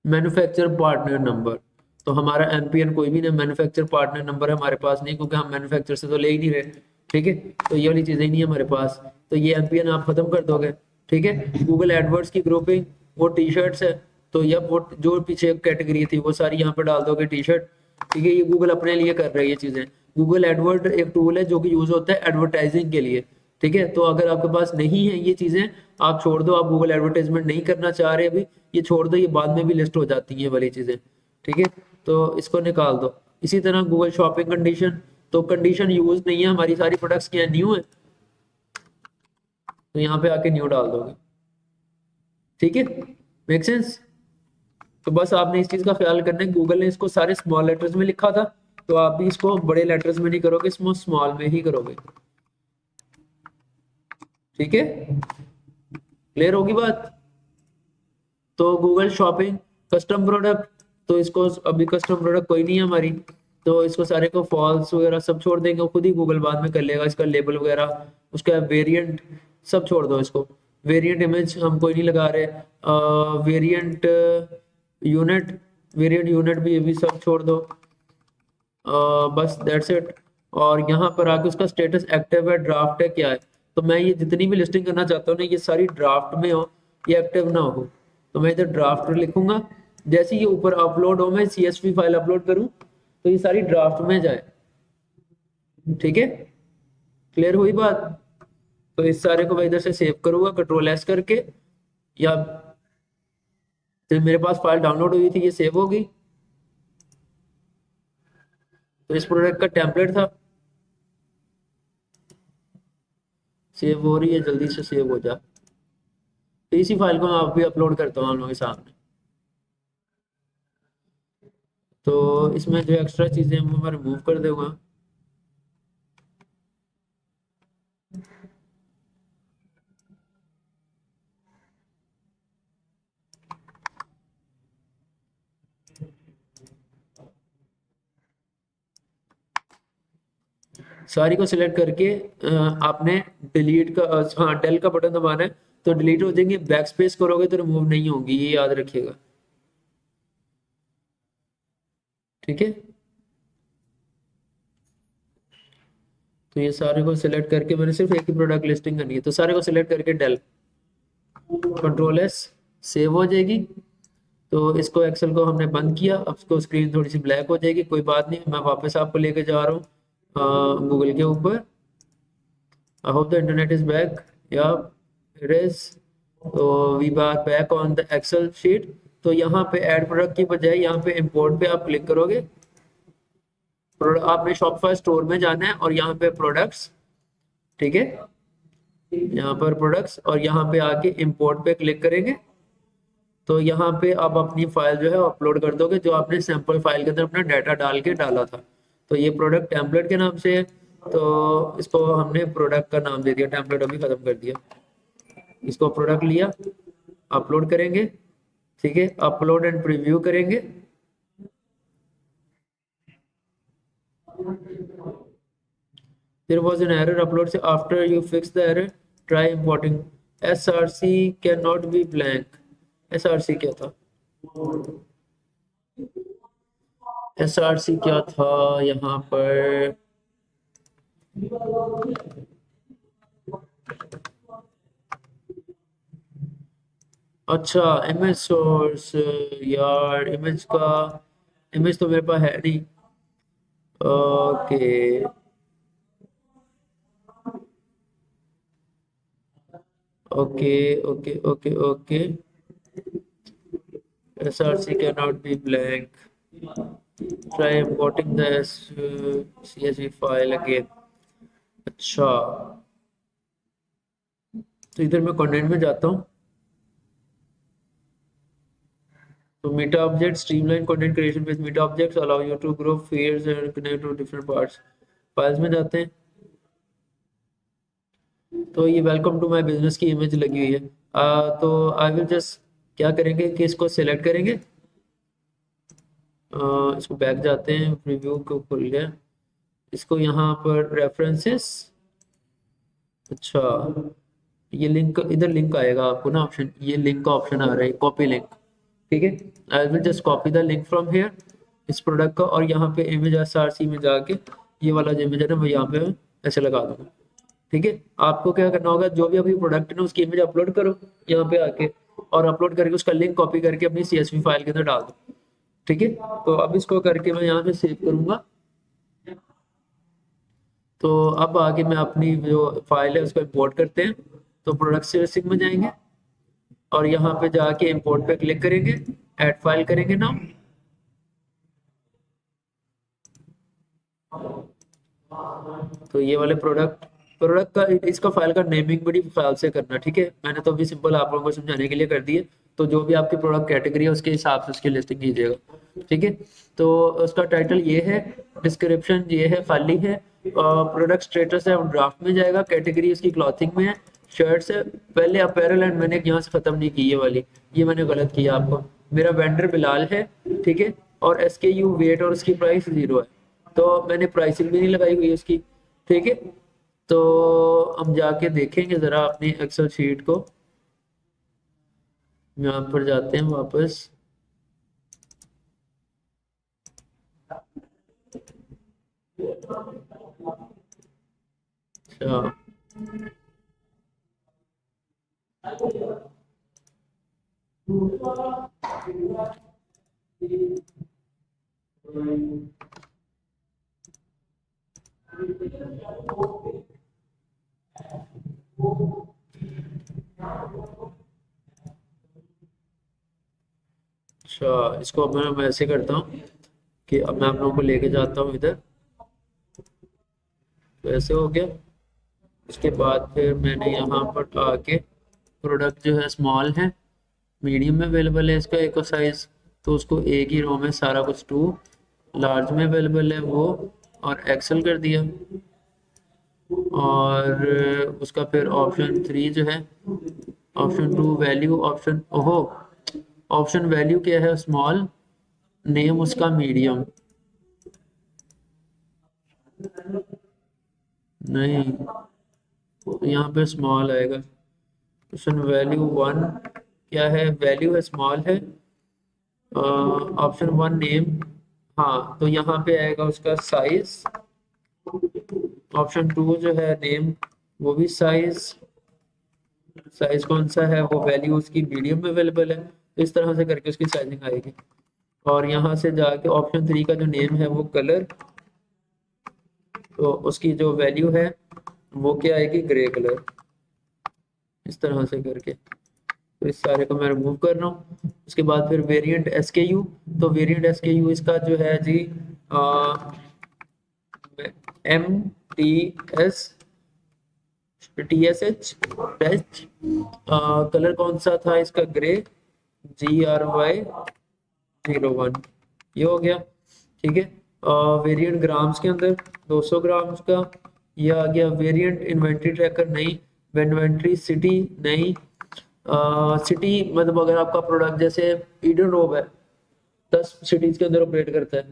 मैन्युफैक्चर पार्टनर नंबर, तो हमारा एमपीएन कोई भी नहीं, मैन्युफैक्चर पार्टनर नंबर हमारे पास नहीं, क्योंकि हम मैन्युफैक्चर से तो ले ही नहीं रहे। ठीक है, तो ये वाली चीजें नहीं है हमारे पास, तो ये एमपीएन आप खत्म कर दोगे। ठीक है। गूगल एडवर्ड्स की ग्रुपिंग, वो टी शर्ट्स है, तो ये वो जो पीछे कैटेगरी थी वो सारी यहाँ पे डाल दोगे टी शर्ट। ठीक है, ये गूगल अपने लिए कर रही है चीजें। गूगल एडवर्ड एक टूल है जो कि यूज होता है एडवर्टाइजिंग के लिए। ठीक है, तो अगर आपके पास नहीं है ये चीजें, आप छोड़ दो, आप गूगल एडवर्टाइजमेंट नहीं करना चाह रहे अभी, ये छोड़ दो, ये बाद में भी लिस्ट हो जाती है ये वाली चीजें। ठीक है, तो इसको निकाल दो। इसी तरह गूगल शॉपिंग कंडीशन, तो कंडीशन यूज नहीं है, हमारी सारी प्रोडक्ट्स क्या न्यू है, तो यहाँ पे आके न्यू डाल दोगे। ठीक है, मेक सेंस। तो बस आपने इस चीज का ख्याल करना है, गूगल ने इसको सारे स्मॉल लेटर्स में लिखा था, तो आप भी इसको बड़े लेटर्स में नहीं करोगे, इसको स्मॉल में ही करोगे। ठीक है, क्लियर होगी बात। तो गूगल शॉपिंग कस्टम प्रोडक्ट, तो इसको अभी कस्टम प्रोडक्ट कोई नहीं है हमारी, तो इसको सारे को फॉल्स वगैरह सब छोड़ देंगे, खुद ही गूगल बाद में कर लेगा, इसका लेबल वगैरह, उसका वेरिएंट सब छोड़ दो इसको। वेरिएंट इमेज हम कोई नहीं लगा रहे, वेरिएंट यूनिट, वेरिएंट यूनिट भी ये भी सब छोड़ दो। बस दैट्स इट। और यहाँ पर आके उसका स्टेटस एक्टिव है, ड्राफ्ट है, क्या है, तो मैं ये जितनी भी लिस्टिंग करना चाहता हूँ ना, ये सारी ड्राफ्ट में हो, ये एक्टिव ना हो, तो मैं इधर ड्राफ्ट लिखूंगा। जैसे ये ऊपर अपलोड हो, मैं CSV फाइल अपलोड करूँ, तो ये सारी ड्राफ्ट में जाए। ठीक है, क्लियर हुई बात। तो इस सारे को मैं इधर से सेव करूंगा Ctrl+S करके, या तो मेरे पास फाइल डाउनलोड हुई थी, ये सेव होगी, तो इस प्रोडक्ट का टेम्पलेट था, सेव हो रही है, जल्दी से सेव हो जा। तो इसी फाइल को मैं आप भी अपलोड करता हूँ आप लोगों के सामने। तो इसमें जो एक्स्ट्रा चीजें हैं वो मैं रिमूव कर दूंगा। सारी को सिलेक्ट करके आपने डिलीट का हाँ डेल का बटन दबाना है, तो डिलीट हो जाएंगे, बैक स्पेस करोगे तो रिमूव नहीं होंगी, ये याद रखिएगा। ठीक है, तो ये सारे को सिलेक्ट करके मैंने सिर्फ एक ही प्रोडक्ट लिस्टिंग करनी है, तो सारे को सिलेक्ट करके डेल, Ctrl+S, सेव हो जाएगी। तो इसको एक्सेल को हमने बंद किया, अब इसको स्क्रीन थोड़ी सी ब्लैक हो जाएगी, कोई बात नहीं, मैं वापस आपको लेके जा रहा हूँ गूगल के ऊपर। I hope the internet is back, या इट इज। तो we are back on the Excel sheet. तो यहाँ पे ऐड प्रोडक्ट की बजाय यहाँ पे इंपोर्ट पे आप क्लिक करोगे, आपने शॉपिफाई स्टोर में जाना है और यहाँ पे प्रोडक्ट्स, ठीक है, यहाँ पर प्रोडक्ट्स, और यहाँ पे आके इंपोर्ट पे क्लिक करेंगे, तो यहाँ पे आप अपनी फाइल जो है अपलोड कर दोगे, जो आपने सैंपल फाइल के अंदर अपना डाटा डाल के डाला था। तो ये प्रोडक्ट टेम्पलेट के नाम से है, तो इसको हमने प्रोडक्ट का नाम दे दिया, टेम्पलेट अभी खत्म कर दिया। इसको प्रोडक्ट लिया, अपलोड करेंगे, ठीक है, अपलोड एंड प्रीव्यू करेंगे। There was an error upload से after you fix the error try importing src cannot be blank। src क्या था, src क्या था यहाँ पर, अच्छा इमेज सोर्स, यार इमेज का, इमेज तो मेरे पास है नहीं। Okay okay okay okay okay, src cannot be blank, try importing the csv file again। अच्छा, तो इधर मैं कंटेंट में जाता हूँ, तो Meta object streamline content creation with Meta objects allow you to group fields and connect to different parts. Files में जाते हैं, तो ये वेलकम टू माय बिजनेस की इमेज लगी हुई है। तो आई विल जस्ट क्या करेंगे कि इसको सिलेक्ट करेंगे, इसको बैक जाते हैं, प्रीव्यू को खुल गया, इसको यहाँ पर रेफरेंसेस, अच्छा ये लिंक, इधर लिंक आएगा आपको ना ऑप्शन, ये लिंक का ऑप्शन आ रहा है, कॉपी लिंक, ठीक है। I will just copy the link from here इस प्रोडक्ट का, और यहाँ पे इमेज एसआरसी में जाके ये वाला जो इमेज है ना मैं यहाँ पे ऐसे लगा दूंगा, ठीक है। आपको क्या करना होगा, जो भी अभी प्रोडक्ट है ना उसकी इमेज अपलोड करो यहाँ पे आके, और अपलोड करके उसका लिंक कॉपी करके अपनी CSV फाइल के अंदर डाल दो, ठीक है। तो अब इसको करके मैं यहाँ पे सेव करूंगा। तो अब आगे मैं अपनी जो फाइल है उसको इंपोर्ट करते हैं, तो प्रोडक्ट सर्विसिंग में जाएंगे और यहाँ पे जाके इंपोर्ट पे क्लिक करेंगे, ऐड फाइल करेंगे नाम, तो ये वाले प्रोडक्ट, प्रोडक्ट का इसका फाइल का नेमिंग बड़ी ख्याल से करना, ठीक है। मैंने तो अभी सिंपल आप लोगों को समझाने के लिए कर दिए, तो जो भी आपकी प्रोडक्ट कैटेगरी है उसके हिसाब से उसकी लिस्टिंग कीजिएगा, ठीक है। तो उसका टाइटल ये है, डिस्क्रिप्शन ये है, खाली है, प्रोडक्ट स्टेटस है ड्राफ्ट में जाएगा, कैटेगरी इसकी क्लॉथिंग में है, शर्ट्स है, पहले अपैरल एंड मैंने यहाँ से खत्म नहीं की ये वाली, ये मैंने गलत किया आपको। मेरा वेंडर बिलाल है, ठीक है, और SKU वेट और उसकी प्राइस 0 है, तो मैंने प्राइसिंग भी नहीं लगाई हुई उसकी, ठीक है। तो हम जाके देखेंगे जरा अपनी एक्सेल शीट को, यहाँ पर जाते हैं वापस, अच्छा अच्छा, इसको अब मैं ऐसे करता हूँ कि अब मैं आप लोगों को लेके जाता हूँ इधर, तो ऐसे हो गया। उसके बाद फिर मैंने यहाँ पर आके प्रोडक्ट जो है स्मॉल है, मीडियम में अवेलेबल है इसका एक साइज, तो उसको एक ही रो में सारा कुछ 2, लार्ज में अवेलेबल है वो, और एक्सेल कर दिया, और उसका फिर ऑप्शन 3 जो है, ऑप्शन 2 वैल्यू, ऑप्शन ओहो, ऑप्शन वैल्यू क्या है, स्मॉल, नेम उसका मीडियम, नहीं यहाँ पे स्मॉल आएगा, ऑप्शन वैल्यू 1 क्या है, वैल्यू है स्मॉल है, ऑप्शन 1 नेम, हाँ तो यहाँ पे आएगा उसका साइज, ऑप्शन 2 जो है नेम वो भी साइज, साइज कौन सा है, वो वैल्यू उसकी मीडियम में अवेलेबल है, तो इस तरह से करके उसकी साइजिंग आएगी। और यहाँ से जाके ऑप्शन 3 का जो नेम है वो कलर, तो उसकी जो वैल्यू है वो क्या आएगी, ग्रे कलर, इस तरह से करके, तो इस सारे को मैं रिमूव कर रहा हूँ। उसके बाद फिर वेरिएंट SKU, तो वेरिएंट SKU इसका जो है जी MTS TSH टेस्ट, कलर कौन सा था इसका, ग्रे, GRY01, ये हो गया, ठीक है। वेरिएंट ग्राम्स के अंदर 200 ग्राम्स का, ये आ गया वेरिएंट इन्वेंट्री ट्रैकर नहीं, इन्वेंट्री सिटी नहीं, सिटी मतलब अगर आपका प्रोडक्ट जैसे ईडन रोब है 10 सिटीज के अंदर ऑपरेट करता है,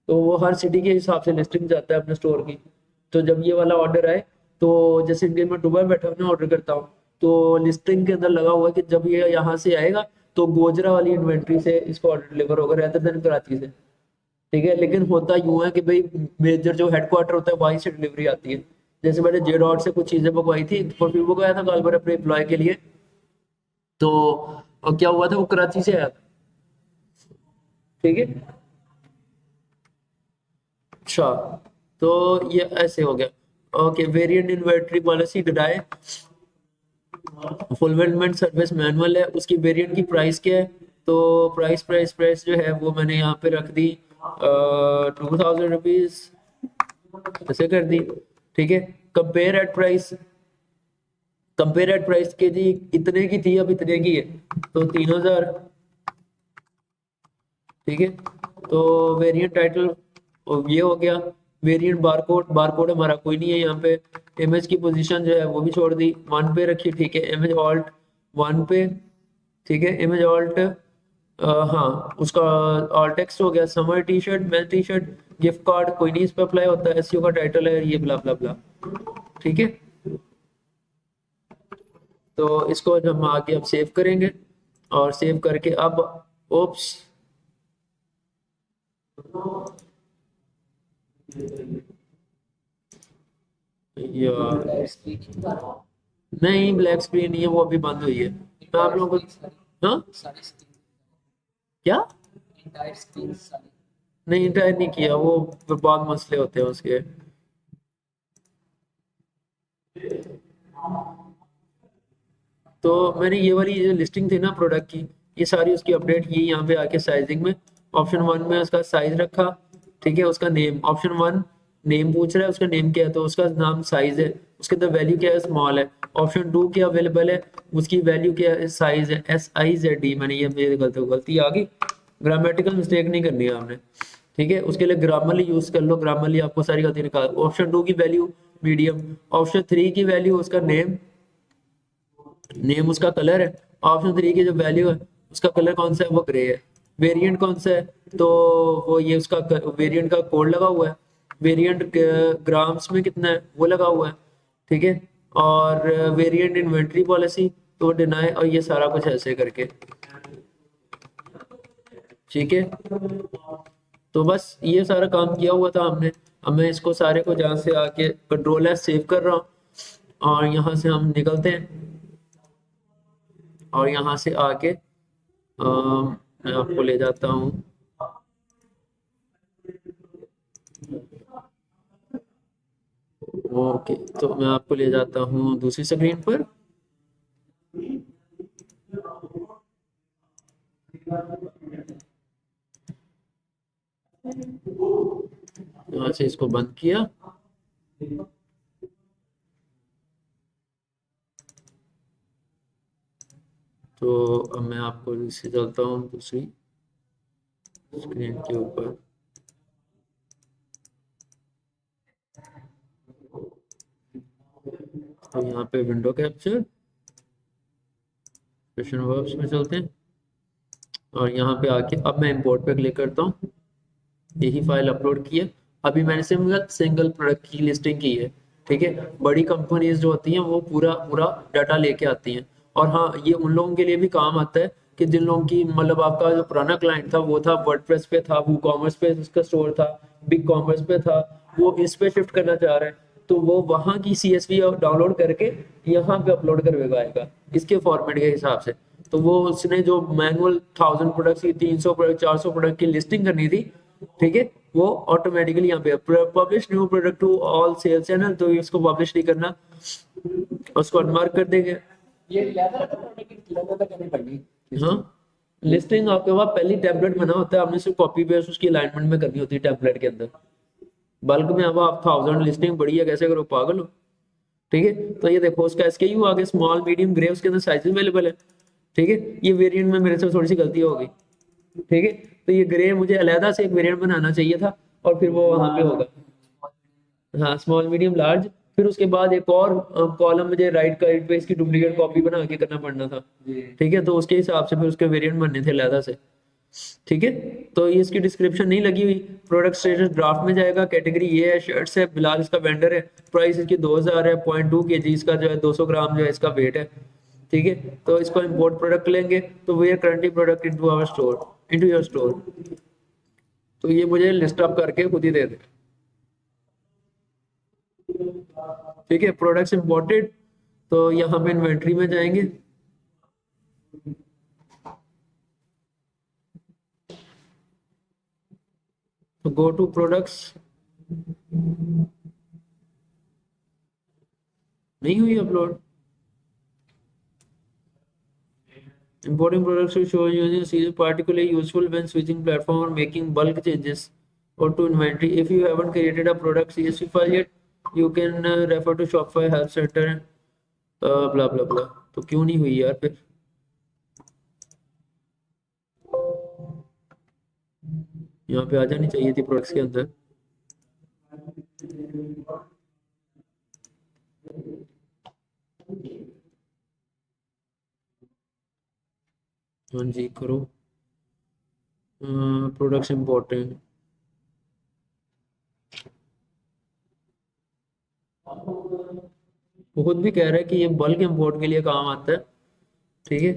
तो वो हर सिटी के हिसाब से लिस्टिंग जाता है अपने स्टोर की। तो जब ये वाला ऑर्डर आए, तो जैसे इंडियन में दुबई बैठा मैं ऑर्डर करता हूँ, तो लिस्टिंग के अंदर लगा हुआ है कि जब ये यहाँ से आएगा तो गोजरा वाली इन्वेंट्री से इसको ऑर्डर डिलीवर होगा रेदर देन कराची से। ठीक है, लेकिन होता यूं है कि भाई मेजर जो हेडक्वार्टर होता है वहीं से डिलीवरी आती है। जैसे मैंने जे डॉट से कुछ चीजें मंगवाई थी, परफ्यूम मंगवाया था कल अपने एम्प्लॉय के लिए, तो क्या हुआ था, वो कराची से आया था। ठीक है, अच्छा, तो ये ऐसे हो गया। ओके, वेरिएंट इन्वेंटरी पॉलिसी डिडाई फुलफिलमेंट सर्विस मैनुअल है, उसकी वेरिएंट की प्राइस क्या है, तो प्राइस जो है वो मैंने यहाँ पे रख दी 2000 रुपीज ऐसे कर दी। ठीक है, compare at price, compare at price के जी इतने की थी अब इतने की है, तो 3000। ठीक है, तो वेरिएंट टाइटल ये हो गया। वेरिएंट बारकोड, बारकोड हमारा कोई नहीं है यहाँ पे। इमेज की पोजीशन जो है वो भी छोड़ दी, 1 पे रखी। ठीक है, इमेज ऑल्ट 1 पे। ठीक है, इमेज ऑल्ट हाँ, उसका ऑल टेक्स्ट हो गया। Summer T shirt, male T shirt, gift card कोई नहीं इस पे अप्लाई होता है, एसईओ का टाइटल है ये, ब्ला ब्ला ब्ला। ठीक है, तो इसको हम आगे अब सेव करेंगे, और सेव करके अब ओप्स यार, नहीं ब्लैक स्क्रीन नहीं है, वो अभी बंद हुई है। मैं आप लोगों को, हाँ सारी स्क्रीन, क्या, इंटायर स्क्रीन सारी। नहीं इंटायर नहीं किया, वो बहुत मसले होते हैं उसके। तो मैंने ये वाली जो लिस्टिंग थी ना प्रोडक्ट की, ये सारी उसकी अपडेट की यहाँ पे आके साइजिंग में। ऑप्शन 1 में उसका साइज रखा। ठीक है, उसका नेम, ऑप्शन 1 नेम पूछ रहा है, उसका नेम क्या है, तो उसका नाम साइज है, उसके अंदर वैल्यू क्या है, स्मॉल है। ऑप्शन 2 क्या अवेलेबल है, उसकी वैल्यू क्या है, साइज है, SIZD। मैंने ये मेरी गलती आ गई, ग्रामेटिकल मिस्टेक नहीं करनी है आपने। ठीक है, उसके लिए ग्रामरली यूज कर लो, ग्रामरली आपको सारी गलती निकाल। ऑप्शन 2 की वैल्यू मीडियम, ऑप्शन 3 की वैल्यू उसका नेम, नेम उसका कलर है, ऑप्शन 3 की जो वैल्यू है उसका कलर कौन सा है, वो ग्रे है। वेरिएंट कौन सा है, तो वो ये उसका वेरिएंट का कोड लगा हुआ है, वेरिएंट ग्राम्स में कितना है वो लगा हुआ है। ठीक है, और वेरिएंट इन्वेंट्री पॉलिसी तो डिनाई, और ये सारा कुछ ऐसे करके। ठीक है, तो बस ये सारा काम किया हुआ था हमने। अब मैं इसको सारे को जहाँ से आके कंट्रोल है सेव कर रहा हूँ, और यहाँ से हम निकलते हैं, और यहाँ से आके मैं आपको ले जाता हूँ। ओके, तो मैं आपको ले जाता हूँ दूसरी स्क्रीन पर। यहाँ से इसको बंद किया, तो अब मैं आपको इससे चलता हूँ दूसरी स्क्रीन के ऊपर। तो यहाँ पे विंडो कैप्चर, क्वेश्चन वर्ब्स में चलते हैं, और यहाँ पे आके अब मैं इंपोर्ट पे क्लिक करता हूँ। यही फाइल अपलोड की है। अभी मैंने सिंगल सिंगल प्रोडक्ट की लिस्टिंग की है। ठीक है, बड़ी कंपनीज जो होती हैं वो पूरा पूरा डाटा लेके आती हैं। और हाँ, ये उन लोगों के लिए भी काम आता है कि जिन लोगों की मतलब आपका जो पुराना क्लाइंट था वो था वर्डप्रेस पे था, वो कॉमर्स पे उसका स्टोर था, बिग कॉमर्स पे था, वो इस पे शिफ्ट करना चाह रहे हैं, तो वो वहाँ की CSV डाउनलोड करके यहाँ पे अपलोड करवाएगा इसके फॉर्मेट के हिसाब से। तो वो उसने जो मैनुअल 1000 प्रोडक्ट्स की, 300 प्रोडक्ट, 400 प्रोडक्ट की लिस्टिंग करनी थी, ठीक है, वो ऑटोमेटिकली यहाँ पे publish new product to all sales channel, तो इसको पब्लिश नहीं करना, उसको अनमार्क कर देंगे। ये लेदर का प्रोडक्ट, लेदर का करनी पड़ेगी। हाँ, लिस्टिंग आपके पास पहली टेम्पलेट बना होता है, आपने सिर्फ कॉपी पेस्ट उसकी अलाइनमेंट में करनी होती है टेम्पलेट के अंदर। बल्क में अब आप 1000 लिस्टिंग बड़ी है, कैसे करो, पागल हो। ठीक है, तो ये देखो उसका SKU आ गया, स्मॉल मीडियम ग्रे, उसके अंदर साइज अवेलेबल है। ठीक है, ये वेरिएंट में मेरे से थोड़ी सी गलती हो गई। ठीक है, तो ये ग्रे मुझे अलहदा से एक वेरिएंट बनाना चाहिए था, और फिर वो वहां पे होगा। हाँ, स्मॉल मीडियम लार्ज, फिर उसके बाद एक और कॉलम मुझे राइट पे इसकी डुप्लीकेट कॉपी बना के करना पड़ना था, ठीक है। तो उसके हिसाब से फिर उसके वेरिएंट बनने थे अलहदा से, ठीक है। तो ये इसकी डिस्क्रिप्शन नहीं लगी हुई, प्रोडक्ट स्टेटस ड्राफ्ट में जाएगा, कैटेगरी ये है, शर्ट्स है, बिलाल इसका वेंडर है, प्राइस इसकी 2000 है, 0.2 kg इसका जो है 200 ग्राम जो है इसका वेट है, ठीक है। तो इसको इंपोर्ट प्रोडक्ट लेंगे, तो we are currently product into our store, into your store. तो ये मुझे लिस्ट अप करके खुद ही दे दे, ठीक है। प्रोडक्ट्स इंपोर्टेड, तो यहाँ पे इन्वेंट्री में जाएंगे, तो गो टू प्रोडक्ट्स, नहीं हुई upload. Importing products to show using is particularly useful when switching platform or making bulk changes or to inventory. If you haven't created a product CSV file yet, you can refer to Shopify Help Center and blah blah blah. तो क्यों नहीं हुई यार फिर? यहाँ पे आ जानी चाहिए थी प्रोडक्ट्स के अंदर। हाँ जी करो, प्रोडक्ट्स इंपॉर्टेंट, खुद भी कह रहा है कि ये बल्क इंपोर्ट के लिए काम आता है, ठीक है,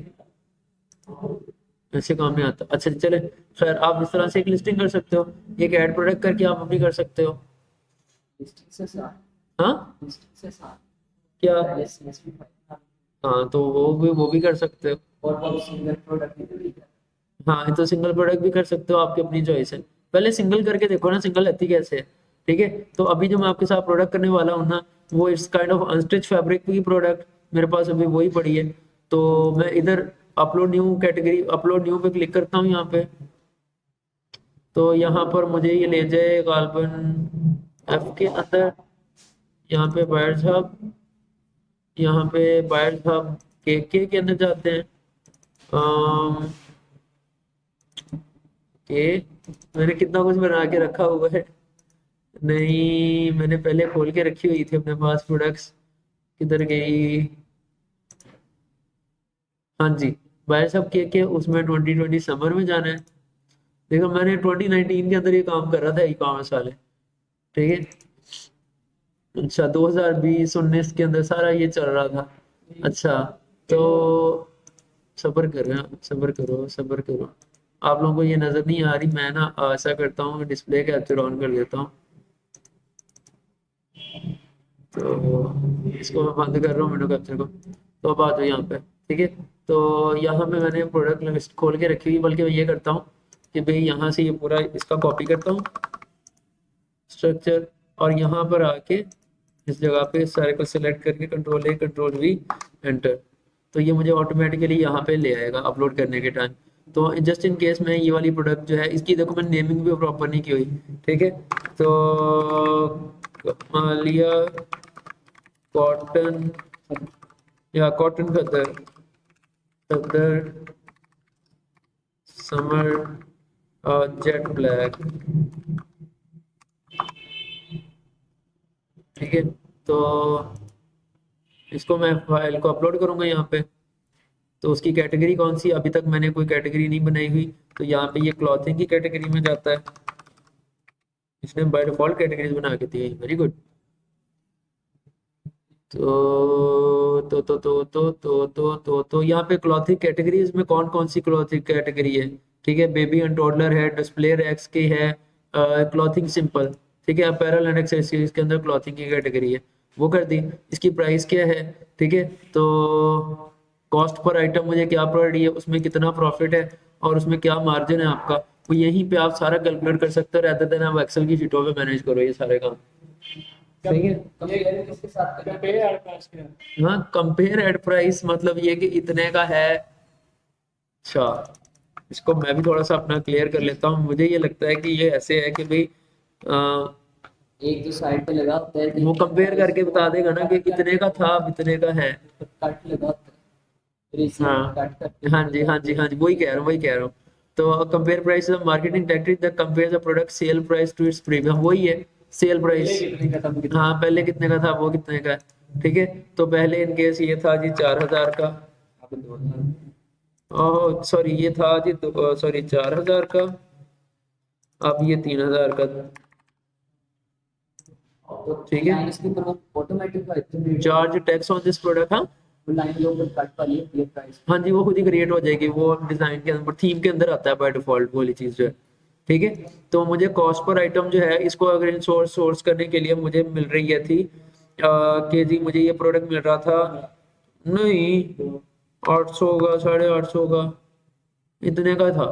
ऐसे काम नहीं आता। अच्छा चले, खैर आप इस तरह से एक लिस्टिंग कर सकते हो, एक ऐड प्रोडक्ट करके आप अपनी कर सकते हो। लिस्टिंग से साथ, हाँ लिस्टिंग से साथ क्या? पहले CSV फाइल हाँ तो वो भी कर सकते हो। और वो सिंगल प्रोडक्ट भी कर। हाँ ये तो सिंगल प्रोडक्ट भी कर सकते हो, आपकी अपनी चॉइस है। पहले सिंगल करके देखो ना, सिंगल रहती कैसे है, ठीक है। तो अभी जो मैं आपके साथ प्रोडक्ट करने वाला हूँ ना, वो it's kind of unstitch fabric की प्रोडक्ट, मेरे पास अभी वही पड़ी है। तो मैं इधर upload new category, upload new पे क्लिक करता हूँ यहाँ पे, तो यहाँ पर मुझे ये ले जाए गालबन एफ के अंदर, यहाँ पे बायर्स हब, यहाँ पे बायर्स हब के अंदर जाते हैं। के मैंने कितना कुछ बना के रखा हुआ है, नहीं मैंने पहले खोल के रखी हुई थी अपने पास प्रोडक्ट्स, किधर गई? हाँ जी, बायर सब के उसमें 2020 समर में जाना है। देखो मैंने 2019 के अंदर ये काम कर रहा था ई कॉमर्स वाले, ठीक है। अच्छा 2020-19 के अंदर सारा ये चल रहा था। अच्छा तो सब्र करो, सब्र करो, सब्र करो। आप लोगों को ये नजर नहीं आ रही, मैं ना ऐसा करता हूँ, डिस्प्ले कैप्चर ऑन कर देता हूँ, तो इसको मैं बंद कर रहा हूँ विंडो कैप्चर को। तो अब आ जाओ यहाँ पे, ठीक है। तो यहाँ पे मैंने प्रोडक्ट लिस्ट खोल के रखी हुई, बल्कि मैं ये करता हूँ कि भाई यहाँ से ये पूरा इसका कॉपी करता हूँ स्ट्रक्चर, और यहाँ पर आके इस जगह पे सारे को सिलेक्ट करके control A control V enter, तो ये मुझे ऑटोमेटिकली यहाँ पे ले आएगा अपलोड करने के टाइम। तो जस्ट इन केस मैं ये वाली प्रोडक्ट जो है, इसकी देखो मैं नेमिंग भी प्रॉपर नहीं की हुई, ठीक है। तो लिया कॉटन या कॉटन खद्दर, खद्दर समर जेट ब्लैक, ठीक है। तो इसको मैं फाइल को अपलोड करूंगा यहाँ पे, तो उसकी कैटेगरी कौन सी, अभी तक मैंने कोई कैटेगरी नहीं बनाई हुई, तो यहाँ पे ये क्लॉथिंग की कैटेगरी में जाता है, इसने बाय डिफॉल्ट कैटेगरीज बना के दी है, वेरी गुड। तो यहाँ पे क्लॉथिंग कैटेगरीज में कौन कौन सी क्लॉथिंग कैटेगरी है, ठीक है। बेबी एंड टॉडलर है, डिस्प्ले रैक्स की है, क्लॉथिंग सिंपल, ठीक है। अपैरल एंड एक्सेसरीज के अंदर क्लॉथिंग की कैटेगरी है, वो कर दी। इसकी प्राइस क्या है, ठीक है। तो कॉस्ट पर आइटम मुझे क्या पड़ रही है, उसमें कितना प्रॉफिट है, और उसमें क्या मार्जिन है आपका, वो यहीं पे आप सारा कैलकुलेट कर सकते हो, rather than आप एक्सेल की शीटों पे मैनेज करो ये सारे काम, सही है। कंपेयर किसके साथ करें? कंपेयर एड प्राइस के हाँ कंपेयर एड प्राइस मतलब ये कि इतने का है। अच्छा इसको मैं भी थोड़ा सा अपना क्लियर कर लेता हूँ, मुझे ये लगता है कि ये ऐसे है कि भाई एक जो साइड पे लगा होता है वो कंपेयर करके बता देगा ना कि इतने का था अब इतने का है। कट लगा होता है, रिसीव हाँ कट करके हाँ जी हाँ जी हाँ जी, वही कह रहा हूँ वही कह रहा हूँ। तो compare price of marketing tactic that compares the product sale price to its premium, वही है। Sale price. कितने का था वो कितना हाँ पहले कितने का था वो कितने का है, ठीक है। तो पहले इन केस ये था जी 4,000 का, आपको 2000 ओह सॉरी ये था जी सॉरी 4,000 का, अब ये 3,000 का, तो ठीक है। लाइन इसके ऊपर वो ऑटोमेटिक का इतना charge tax on this product, हाँ वो लाइन जो ऊपर कट वाली है ये प्राइस हाँ जी वो खुद ही क्रिएट हो जाएगी, वो डिजाइन के अंदर थीम के अंदर आता है बाय डिफॉल्ट वो वाली चीज जो है, ठीक है। तो मुझे कॉस्ट पर आइटम जो है इसको अगर सोर्स करने के लिए मुझे मिल रही है थी कि जी मुझे ये प्रोडक्ट मिल रहा था, नहीं 800 होगा, 850 होगा, इतने का था,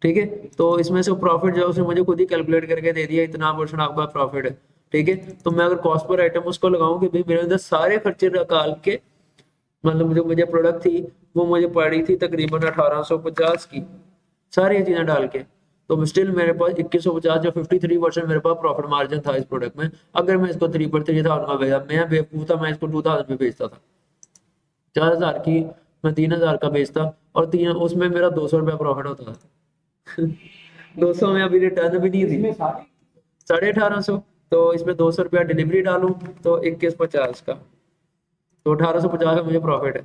ठीक है। तो इसमें से प्रॉफिट जो है उसने मुझे खुद ही कैलकुलेट करके दे दिया, इतना परसेंट आपका प्रॉफिट है, ठीक है। तो मैं अगर कॉस्ट पर आइटम उसको लगाऊं कि भाई मेरे अंदर सारे खर्चे निकाल के, मतलब मुझे मुझे प्रोडक्ट थी वो मुझे पड़ी थी तकरीबन 1850 की, सारी चीजें डाल के, तो स्टिल मेरे पास 2150 या 53% मेरे पास प्रॉफिट मार्जिन था इस प्रोडक्ट में। अगर मैं इसको 3 पर 3,000 में भेजा, मैं बेवकूफ था, मैं इसको 2,000 में बेचता था, 4,000 की मैं 3,000 का बेचता, और तीन उसमें मेरा 200 रुपया प्रॉफिट होता था। 200 में अभी रिटर्न भी नहीं इसमें दी, सारे 1850, तो इसमें 200 रुपया डिलीवरी डालूं तो 2150 का, तो 1850 का मुझे प्रॉफिट है।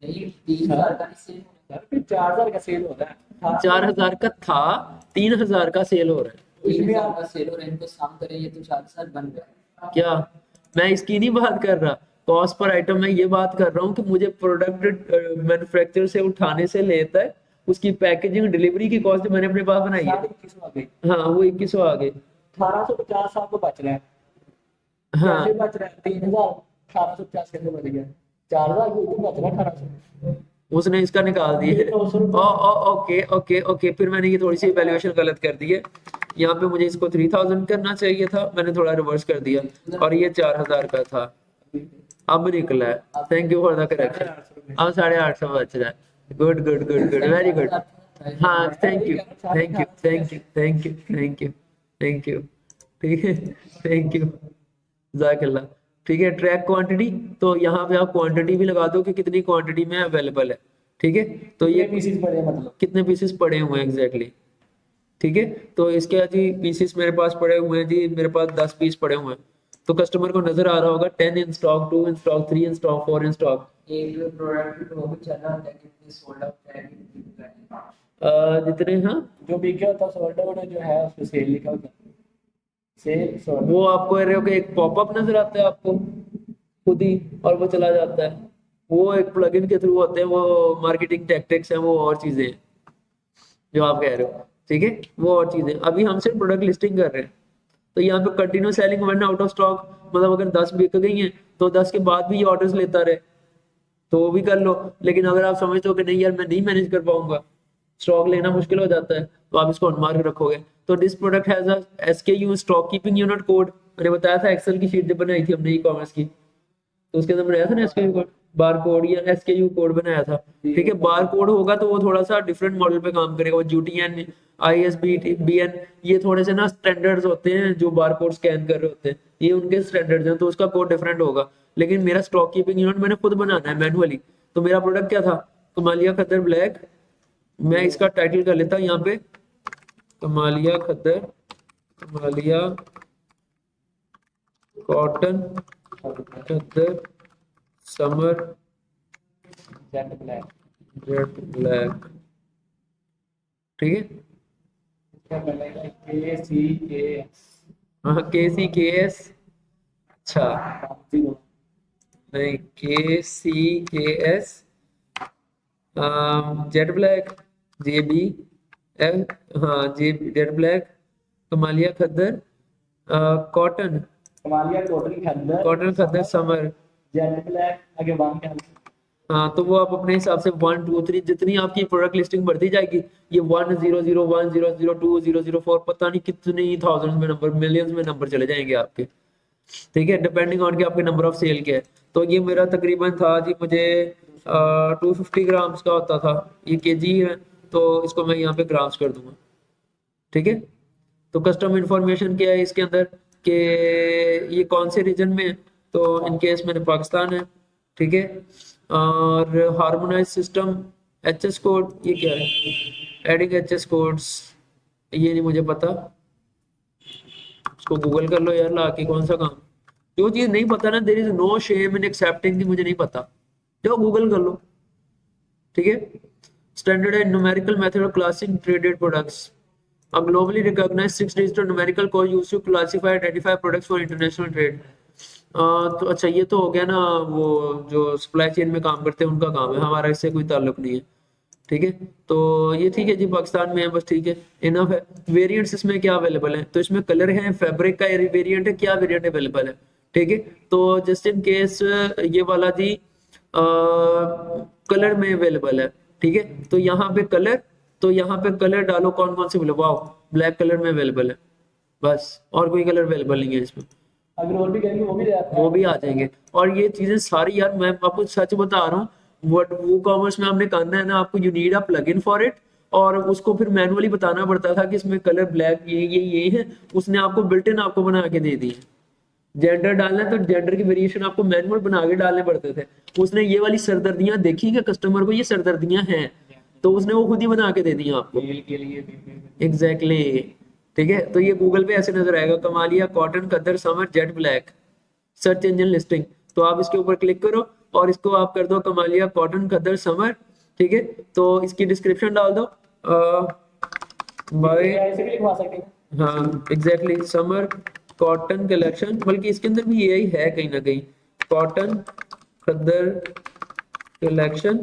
नहीं 3000 का सेल हो रहा है फिर 4000 का सेल हो रहा है 4,000 का था, 3,000 का सेल हो रहा है। 3000 का सेल हो रहा है इनको साम करें ये तो 4000 बन गया क्या, मैं इसकी नहीं बात कर रहा, कॉस्ट पर आइटम मैं ये बात कर रहा हूँ कि मुझे प्रोडक्ट मैन्युफैक्चर से उठाने से लेता है उसकी पैकेजिंग डिलीवरी की कॉस्ट मैंने अपने पास बनाई है। साढ़े 21 आ गई हाँ वो 2100 आ गए। 1850 आपको बच रहा है हाँ कैसे बच रहा है 3000 1850 कैसे बच गया 4000 की तो बच रहा है 1800 उसने इसका निकाल दिए। 200 ओ ओ ओके ओके ओके, फिर मैंने ये थोड़ी सी वैल्यूएशन गलत कर दी है, यहाँ पे मुझे इसको 3,000 करना चाहिए था, मैंने थोड़ा रिवर्स कर दिया, और ये 4,000 का था, अब निकला है, thank you for the correction, अब 850 बच रहा है, good good good good very good. हाँ thank you thank you thank you thank you thank you thank you, ठीक है, थैंक यू जाकिल्ला, ठीक है। ट्रैक क्वांटिटी, तो यहाँ पे आप क्वांटिटी भी लगा दो कि कितनी क्वांटिटी में अवेलेबल है, ठीक है। तो ये पीसेस पड़े मतलब कितने पीसेस पड़े हुए हैं एग्जैक्टली, ठीक है। तो इसके जी पीसेस मेरे पास पड़े हुए हैं जी, मेरे पास 10 पीस पड़े हुए हैं, तो कस्टमर को नजर आ रहा होगा 10 in stock, 2 in stock, 3 in stock, 4 in stock. एक प्रोडक्ट तो भी चल रहा है कि सोल्ड आउट है जितने, हाँ जो बिका होता सोल्ड आउट जो है उस पे सेल लिखा होता है सेल सोल्ड वो आपको कह रहे हो कि एक पॉपअप नजर आता है आपको खुद ही, और वो चला जाता है, वो एक प्लगइन के थ्रू होते हैं, वो मार्केटिंग टैक्टिक्स हैं, वो और चीजें हैं जो आप कह रहे हो, ठीक है। वो और चीजें, अभी हम सिर्फ प्रोडक्ट लिस्टिंग कर रहे हैं, तो यहाँ पे continue selling one out of stock, मतलब अगर 10 बिक गई हैं तो 10 के बाद भी ये ऑर्डर्स लेता रहे तो वो भी कर लो, लेकिन अगर आप समझते हो कि नहीं यार मैं नहीं मैनेज कर पाऊंगा, स्टॉक लेना मुश्किल हो जाता है, तो आप इसको अनमार्क रखोगे। तो this product has a SKU stock keeping unit code, मैंने बताया था एक्सेल की शीट जब बनाई थी हमने ई कॉमर्स की, तो उसके अंदर बनाया था ना SKU कोड, बार कोड या SKU कोड बनाया था, ठीक है। बार कोड होगा तो वो थोड़ा सा डिफरेंट मॉडल पे काम करेगा, वो GTN ISBN ये थोड़े से ना स्टैंडर्ड्स होते हैं जो बार कोड स्कैन कर रहे होते हैं, ये उनके स्टैंडर्ड्स हैं, तो उसका कोड डिफरेंट होगा। लेकिन मेरा स्टॉक कीपिंग यूनिट मैंने खुद बनाना है मैनुअली, तो मेरा प्रोडक्ट क्या था, कमालिया खद्दर ब्लैक, मैं इसका टाइटल कर लेता हूँ यहाँ पे, Kamalia khaddar, Kamalia cotton khaddar summer jet black jet black, ठीक है। इसका बनेगा KCKS हाँ KCKS, अच्छा नहीं KCKS जेट ब्लैक, JBL, हाँ जे जेट ब्लैक, कमालिया खद्दर कॉटन, कमालिया टोटल खद्दर cotton khaddar summer, jet black आगे वन का हाँ तो वो आप अपने हिसाब से 1 2 3 जितनी आपकी प्रोडक्ट लिस्टिंग बढ़ती जाएगी, ये 1001002 004 पता नहीं कितनी थाउजेंड्स में नंबर, मिलियंस में नंबर चले जाएंगे आपके, ठीक है, डिपेंडिंग ऑन के आपके नंबर ऑफ सेल के है। तो ये मेरा तकरीबन था जी, मुझे 250 ग्राम्स का होता था, ये केजी है, तो इसको मैं यहाँ पे ग्राम्स कर दूंगा, ठीक है। तो कस्टम इंफॉर्मेशन क्या है इसके अंदर कि ये कौन से रीजन में है, तो इन केस मैंने पाकिस्तान है, ठीक है। और हार्मोनाइज सिस्टम HS कोड, ये क्या है, एडिंग HS कोड्स, ये नहीं मुझे पता, उसको गूगल कर लो यार, ला के कौन सा काम। जो चीज नहीं पता ना, there is no shame in accepting कि मुझे नहीं पता, जाओ गूगल कर लो, ठीक है। Standard and numerical method of classing traded products, a globally recognized six digital numerical code used to classify identify products for international trade। तो अच्छा ये तो हो गया ना, वो जो सप्लाई चेन में काम करते हैं उनका काम है, हमारा इससे कोई ताल्लुक नहीं है, ठीक है। तो ये ठीक है जी, पाकिस्तान में है बस, ठीक है, इनफ है। वेरिएंट्स इसमें क्या अवेलेबल है, तो इसमें कलर है, फैब्रिक का वेरिएंट है, क्या वेरिएंट अवेलेबल है, ठीक है। तो जस्ट इन केस ये वाला जी कलर में अवेलेबल है, ठीक है। तो यहाँ पे कलर, तो यहाँ पे कलर डालो कौन कौन से अवेलेबल, वाओ ब्लैक कलर में अवेलेबल है, बस और कोई कलर अवेलेबल नहीं है इसमें। अगर और भी कहेंगे वो भी जाता वो है। भी आ जाएंगे। और ये चीजें सारी यार मैं आपको सच बता रहा हूँ, वर्ड वो कॉमर्स में हमने करना है ना, आपको you need a plugin for it, और उसको फिर मैनुअली बताना पड़ता था कि इसमें कलर ब्लैक ये है, उसने आपको बिल्ट इन आपको बना के दे दी है। जेंडर डालना है तो जेंडर की वेरिएशन आपको मैनुअल बना के डालने पड़ते थे। उसने ये वाली सरदर्दियां देखी कि कस्टमर को ये सरदर्दियां हैं, तो उसने वो खुद ही बना के दे दी आपको। मेल के लिए एग्जैक्टली ठीक है। तो ये गूगल पे ऐसे नजर आएगा, Kamalia cotton khaddar summer jet black, search engine listing. तो आप इसके ऊपर क्लिक करो और इसको आप कर दो कमालिया कॉटन खद्दर समर, ठीक है। तो इसकी डिस्क्रिप्शन डाल दो बाय, ऐसे भी लिखवा सकते हैं। हाँ एग्जैक्टली, समर कॉटन कलेक्शन, बल्कि इसके अंदर भी यही है कहीं ना कहीं, cotton khaddar collection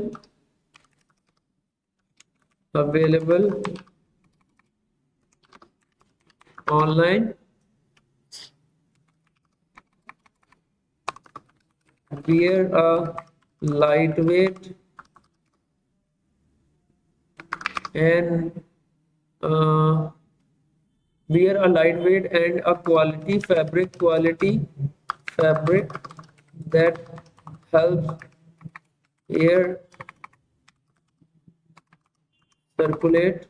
available online, wear a lightweight and wear a lightweight and a quality fabric that helps air circulate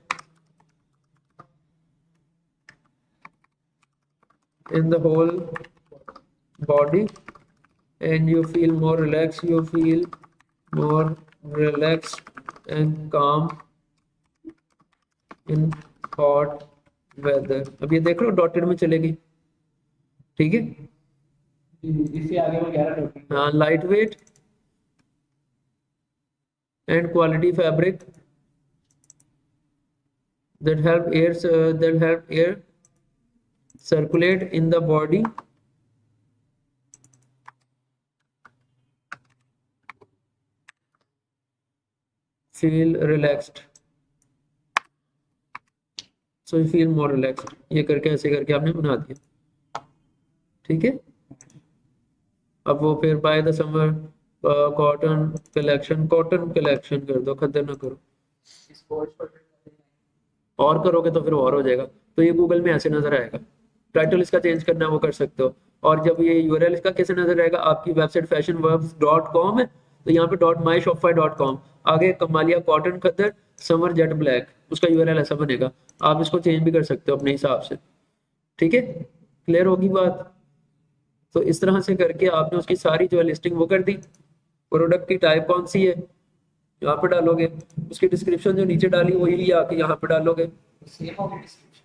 in the whole body, and you feel more relaxed, and calm in hot weather। अब ये देख लो dotted में चलेगी, ठीक है। इससे आगे वो 11 टॉपिक। हाँ, light weight and quality fabric that help air circulate in the body, feel relaxed, so you feel more relaxed। ये करके ऐसे करके आपने बना दिया, ठीक है। अब वो फिर by the summer cotton collection कर दो, खद्दर ना करो, और करोगे तो फिर और हो जाएगा। तो ये गूगल में ऐसे नजर आएगा। टाइटल इसका चेंज करना है वो कर सकते हो। और जब ये यूआरएल इसका कैसे नजर आएगा, आपकी वेबसाइट fashionverbs.com है, तो यहाँ पे .myshopify.com, आगे Kamalia cotton khaddar summer jet black, उसका यूआरएल ऐसा बनेगा। आप इसको चेंज भी कर सकते हो अपने हिसाब से, ठीक है। क्लियर होगी बात। तो इस तरह से करके आपने उसकी सारी जो है लिस्टिंग वो कर दी। प्रोडक्ट की टाइप कौन सी है यहाँ पे डालोगे, उसकी डिस्क्रिप्शन जो नीचे डाली वही आके यहाँ पे डालोगे। सेम होगी डिस्क्रिप्शन।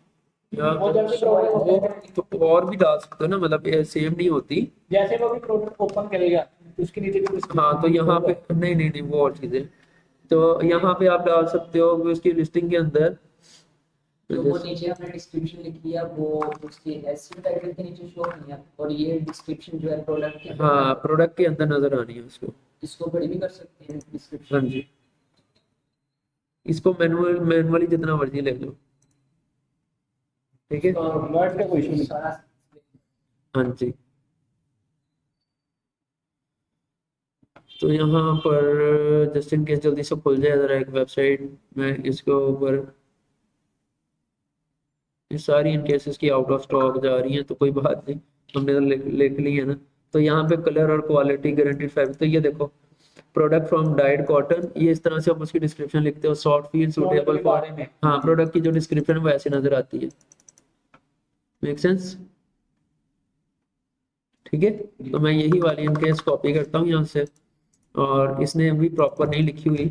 यहाँ वो जल्दी प्रोडक्ट तो और भी डाल सकते हो ना, मतलब सेम नहीं होती। जैसे वो भी प्रोडक्ट ओपन करेगा उसके नीचे भी हाँ तो यहाँ पे नहीं वो और चीजें, तो यहाँ पे आप डाल सकते हो कि उसकी लिस्टिंग के अंदर तो वो नीचे हमने डिस्क्रिप्शन लिखी है वो उसके एसईओ टाइटल के नीचे शो नहीं है, और ये डिस्क्रिप्शन जो है प्रोडक्ट के हाँ प्रोडक्ट के अंदर नजर आनी है उसको। इसको बड़ी भी कर सकते हैं डिस्क्रिप्शन। हाँ जी, इसको मैनुअली जितना मर्जी ले लो, ठीक है। वर्ड का कोई इशू नहीं सारा। हाँ जी, तो यहाँ पर जस्ट इन केस जल्दी से खुल जाए जरा एक वेबसाइट में, इसके ऊपर ये सारी इन केसेस की आउट ऑफ स्टॉक जा रही हैं, तो कोई बात नहीं, हमने तो लिख ली है ना। तो यहाँ पे कलर और क्वालिटी गारंटीड फैब्रिक, तो ये देखो प्रोडक्ट फ्रॉम डाइड कॉटन, ये इस तरह से आप उसकी डिस्क्रिप्शन लिखते हो, सॉफ्ट फील सूटेबल फॉर, हाँ प्रोडक्ट की जो डिस्क्रिप्शन है वो ऐसे नजर आती है। मेक सेंस, ठीक है। तो मैं यही वाली इनकेस कॉपी करता हूँ यहाँ से, और इसने भी प्रॉपर नहीं लिखी हुई,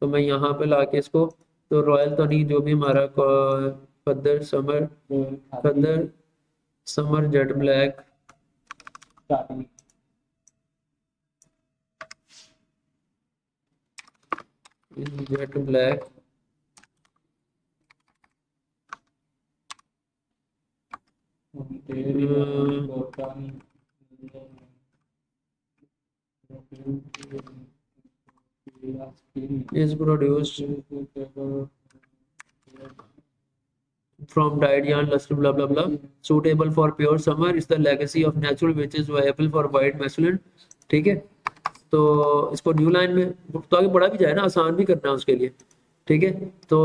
तो मैं यहाँ पे लाके इसको, तो रॉयल तो नहीं, जो भी हमारा khaddar summer khaddar summer jet black, starting jet black, terry cotton is produced from dyed yarn luster blah blah blah, suitable for pure summer, is the legacy of natural which is viable for white masculine। ठीक है, तो इसको new line में तो आगे बढ़ा भी जाए ना, आसान भी करना है उसके लिए। ठीक है, तो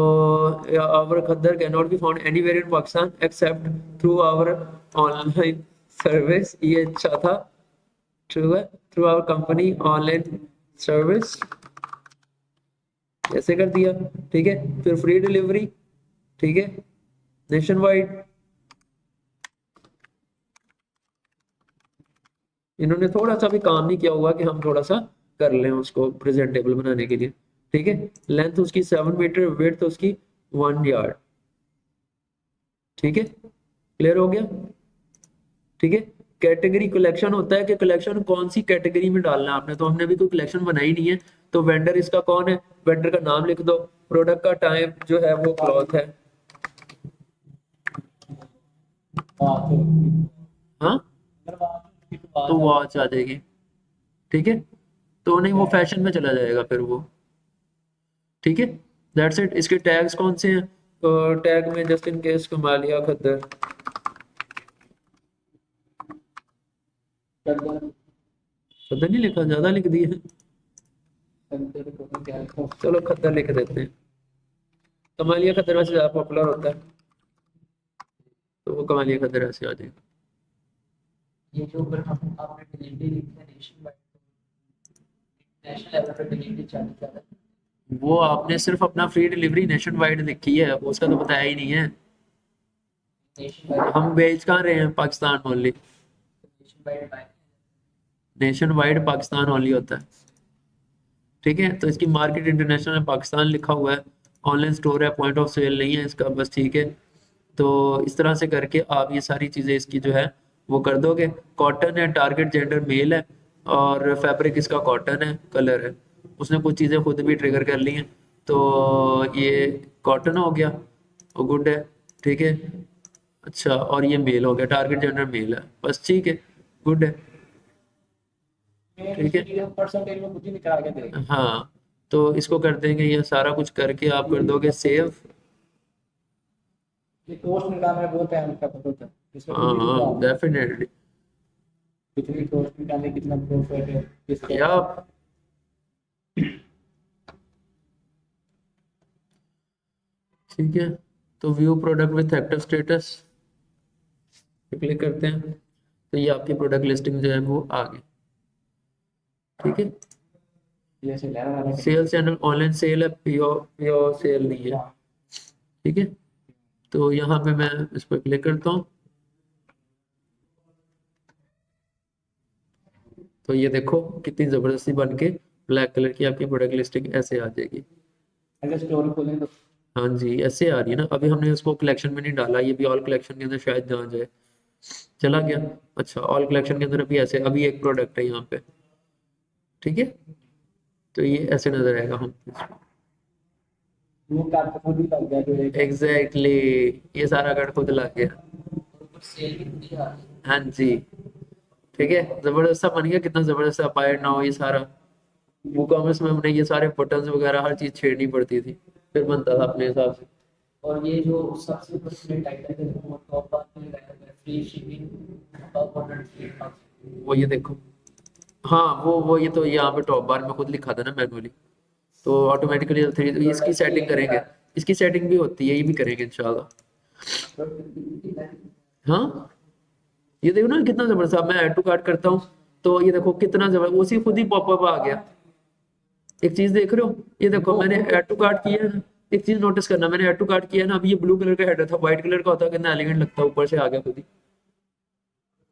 our khaddar can not be found anywhere in Pakistan except through our online service, ये अच्छा था, ट्रू है, through our company online service, ऐसे कर दिया। ठीक है, फिर फ्री डिलीवरी, ठीक है, नेशन वाइड। इन्होंने थोड़ा सा भी काम नहीं किया हुआ कि हम थोड़ा सा कर लें उसको प्रेजेंटेबल बनाने के लिए। ठीक है, लेंथ उसकी 7 मीटर, विड्थ उसकी 1 यार्ड। ठीक है, क्लियर हो गया। ठीक है, कैटेगरी कलेक्शन होता है कि कलेक्शन कौन सी कैटेगरी में डालना है आपने, तो हमने अभी कोई कलेक्शन बनाई नहीं है, तो वेंडर इसका कौन है, वेंडर का नाम लिख दो, प्रोडक्ट का टाइप जो है वो क्लॉथ है। हाँ, तो वॉच आ जाएगी। ठीक है, तो नहीं वो फैशन में चला जाएगा फिर वो। ठीक है, दैट्स इट। इसके टैग्स कौन से हैं, तो टैग में जस्ट इन केस कमालिया खद्दर, खद्दर नहीं लिखा, ज्यादा लिख दिए हैं, चलो खद्दर लिख देते हैं। कमालिया खद्दर वैसे ज्यादा पॉपुलर होता है, तो वो कमालिया खद्दर ऐसे आ जाएगा। ये जो ऊपर हम आपने डिलीवरी लिखी है नेशन वाइड, नेशनल लेवल पे डिलीवरी चार्ज ज़्यादा है। वो आपने सिर्फ अपना फ्री डिलीवरी नेशन वाइड लिखी है, उसका तो बताया ही नहीं है। नेशन वाइड, हम बेच कहाँ रहे हैं, Pakistan only, nation wide by nation wide Pakistan only होता है। ठीक है, तो इसकी मार्केट इंटरनेशनल है, पाकिस्तान लिखा हुआ है, ऑनलाइन स्टोर है, पॉइंट ऑफ सेल नहीं है इसका बस। ठीक है, तो इस तरह से करके आप ये सारी चीज़ें इसकी जो है वो कर दोगे। कॉटन है, टारगेट जेंडर मेल है, और फैब्रिक इसका कॉटन है, कलर है, उसने कुछ चीज़ें खुद भी ट्रिगर कर ली हैं, तो ये कॉटन हो गया, वो गुड है। ठीक है, अच्छा, और ये मेल हो गया, टारगेट जेंडर मेल है, बस ठीक है, गुड है। ठीक है, परसेंटेज में कुछ ही नहीं करा के देगा। हाँ, तो इसको कर देंगे, ये सारा कुछ करके आप कर दोगे सेव। ये कोर्स निकालने में बहुत टाइम का होता है, इसमें हाँ कुछ भी हाँ, नहीं डेफिनेटली। कितनी कोर्स निकालने कितना प्रॉफिट है किसका। या ठीक है, तो view product with active status click करते हैं, तो ये आपकी प्रोडक्ट लिस्टिंग जो है वो आ गई। ठीक है, जैसे लेना वाला सेल चैनल ऑनलाइन सेल है, प्योर प्योर सेल नहीं है। ठीक है, तो यहाँ पे मैं इस पर क्लिक करता हूँ, तो ये देखो कितनी ज़बरदस्ती बन के ब्लैक कलर की आपकी प्रोडक्ट लिस्टिंग ऐसे आ जाएगी। अगर स्टोर खोलें तो हाँ जी, ऐसे आ रही है ना। अभी हमने इसको कलेक्शन में नहीं डाला, ये भी ऑल कलेक्शन के अंदर शायद जहाँ जाए, चला गया। अच्छा, ऑल कलेक्शन के अंदर अभी ऐसे, अभी एक प्रोडक्ट है यहाँ पे। ठीक है, तो ये ऐसे नजर आएगा हम, वो कार्ड खुद ही लग गया जो एक एग्जैक्टली ये सारा कार्ड खुद लग गया। कुछ सेल भी खुद ही आ रही है। हाँ जी, ठीक है, जबरदस्त सा बन गया, कितना जबरदस्त सा बाय नाउ। ये सारा ई कॉमर्स में हमने ये सारे बटन्स वगैरह हर चीज छेड़नी पड़ती थी, फिर बनता था अपने हिसाब से। और ये जो सबसे ऊपर इसमें टाइटल है वो टॉप बार में लगाया हुआ है, फ्री शिपिंग अबव 103। वो ये देखो, हाँ वो ये तो यहाँ पे टॉप बार में खुद लिखा था ना मैनुअली, तो ऑटोमेटिकली थ्री इसकी सेटिंग करेंगे, इसकी सेटिंग भी होती है, ये भी करेंगे इंशाल्लाह। हाँ, ये देखो ना कितना जबरदस्त। अब मैं ऐड टू कार्ट करता हूँ, तो ये देखो कितना जबरदस्त, उसी खुद ही पॉपअप आ गया। एक चीज देख रहे हो, ये देखो मैंने ऐड टू कार्ट किया है ना, एक चीज नोटिस करना, मैंने ऐड टू कार्ट किया है ना, अभी ये ब्लू कलर का हेडर था, व्हाइट कलर का होता कितना एलिगेंट लगता, ऊपर से आ गया खुद ही,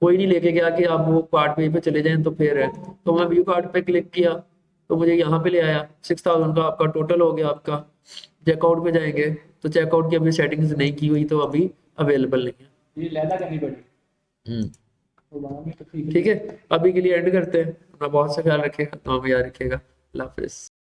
कोई नहीं लेके गया कि आप वो कार्ट पेज पे चले जाएं तो फिर है। तो मैं व्यू कार्ट पे क्लिक किया, तो मुझे यहाँ पे ले आया, 6000 का आपका टोटल हो गया आपका। चेकआउट पे जाएंगे, तो चेकआउट की अभी सेटिंग्स नहीं की हुई, तो अभी अवेलेबल नहीं है। ये लैदा करनी पड़ी। तो वहाँ में तो ठीक है, अभी के लिए एंड करते हैं। अपना बहुत सा ख्याल रखिएगा, दुआ में याद रखिएगा। अल्लाह हाफिज़।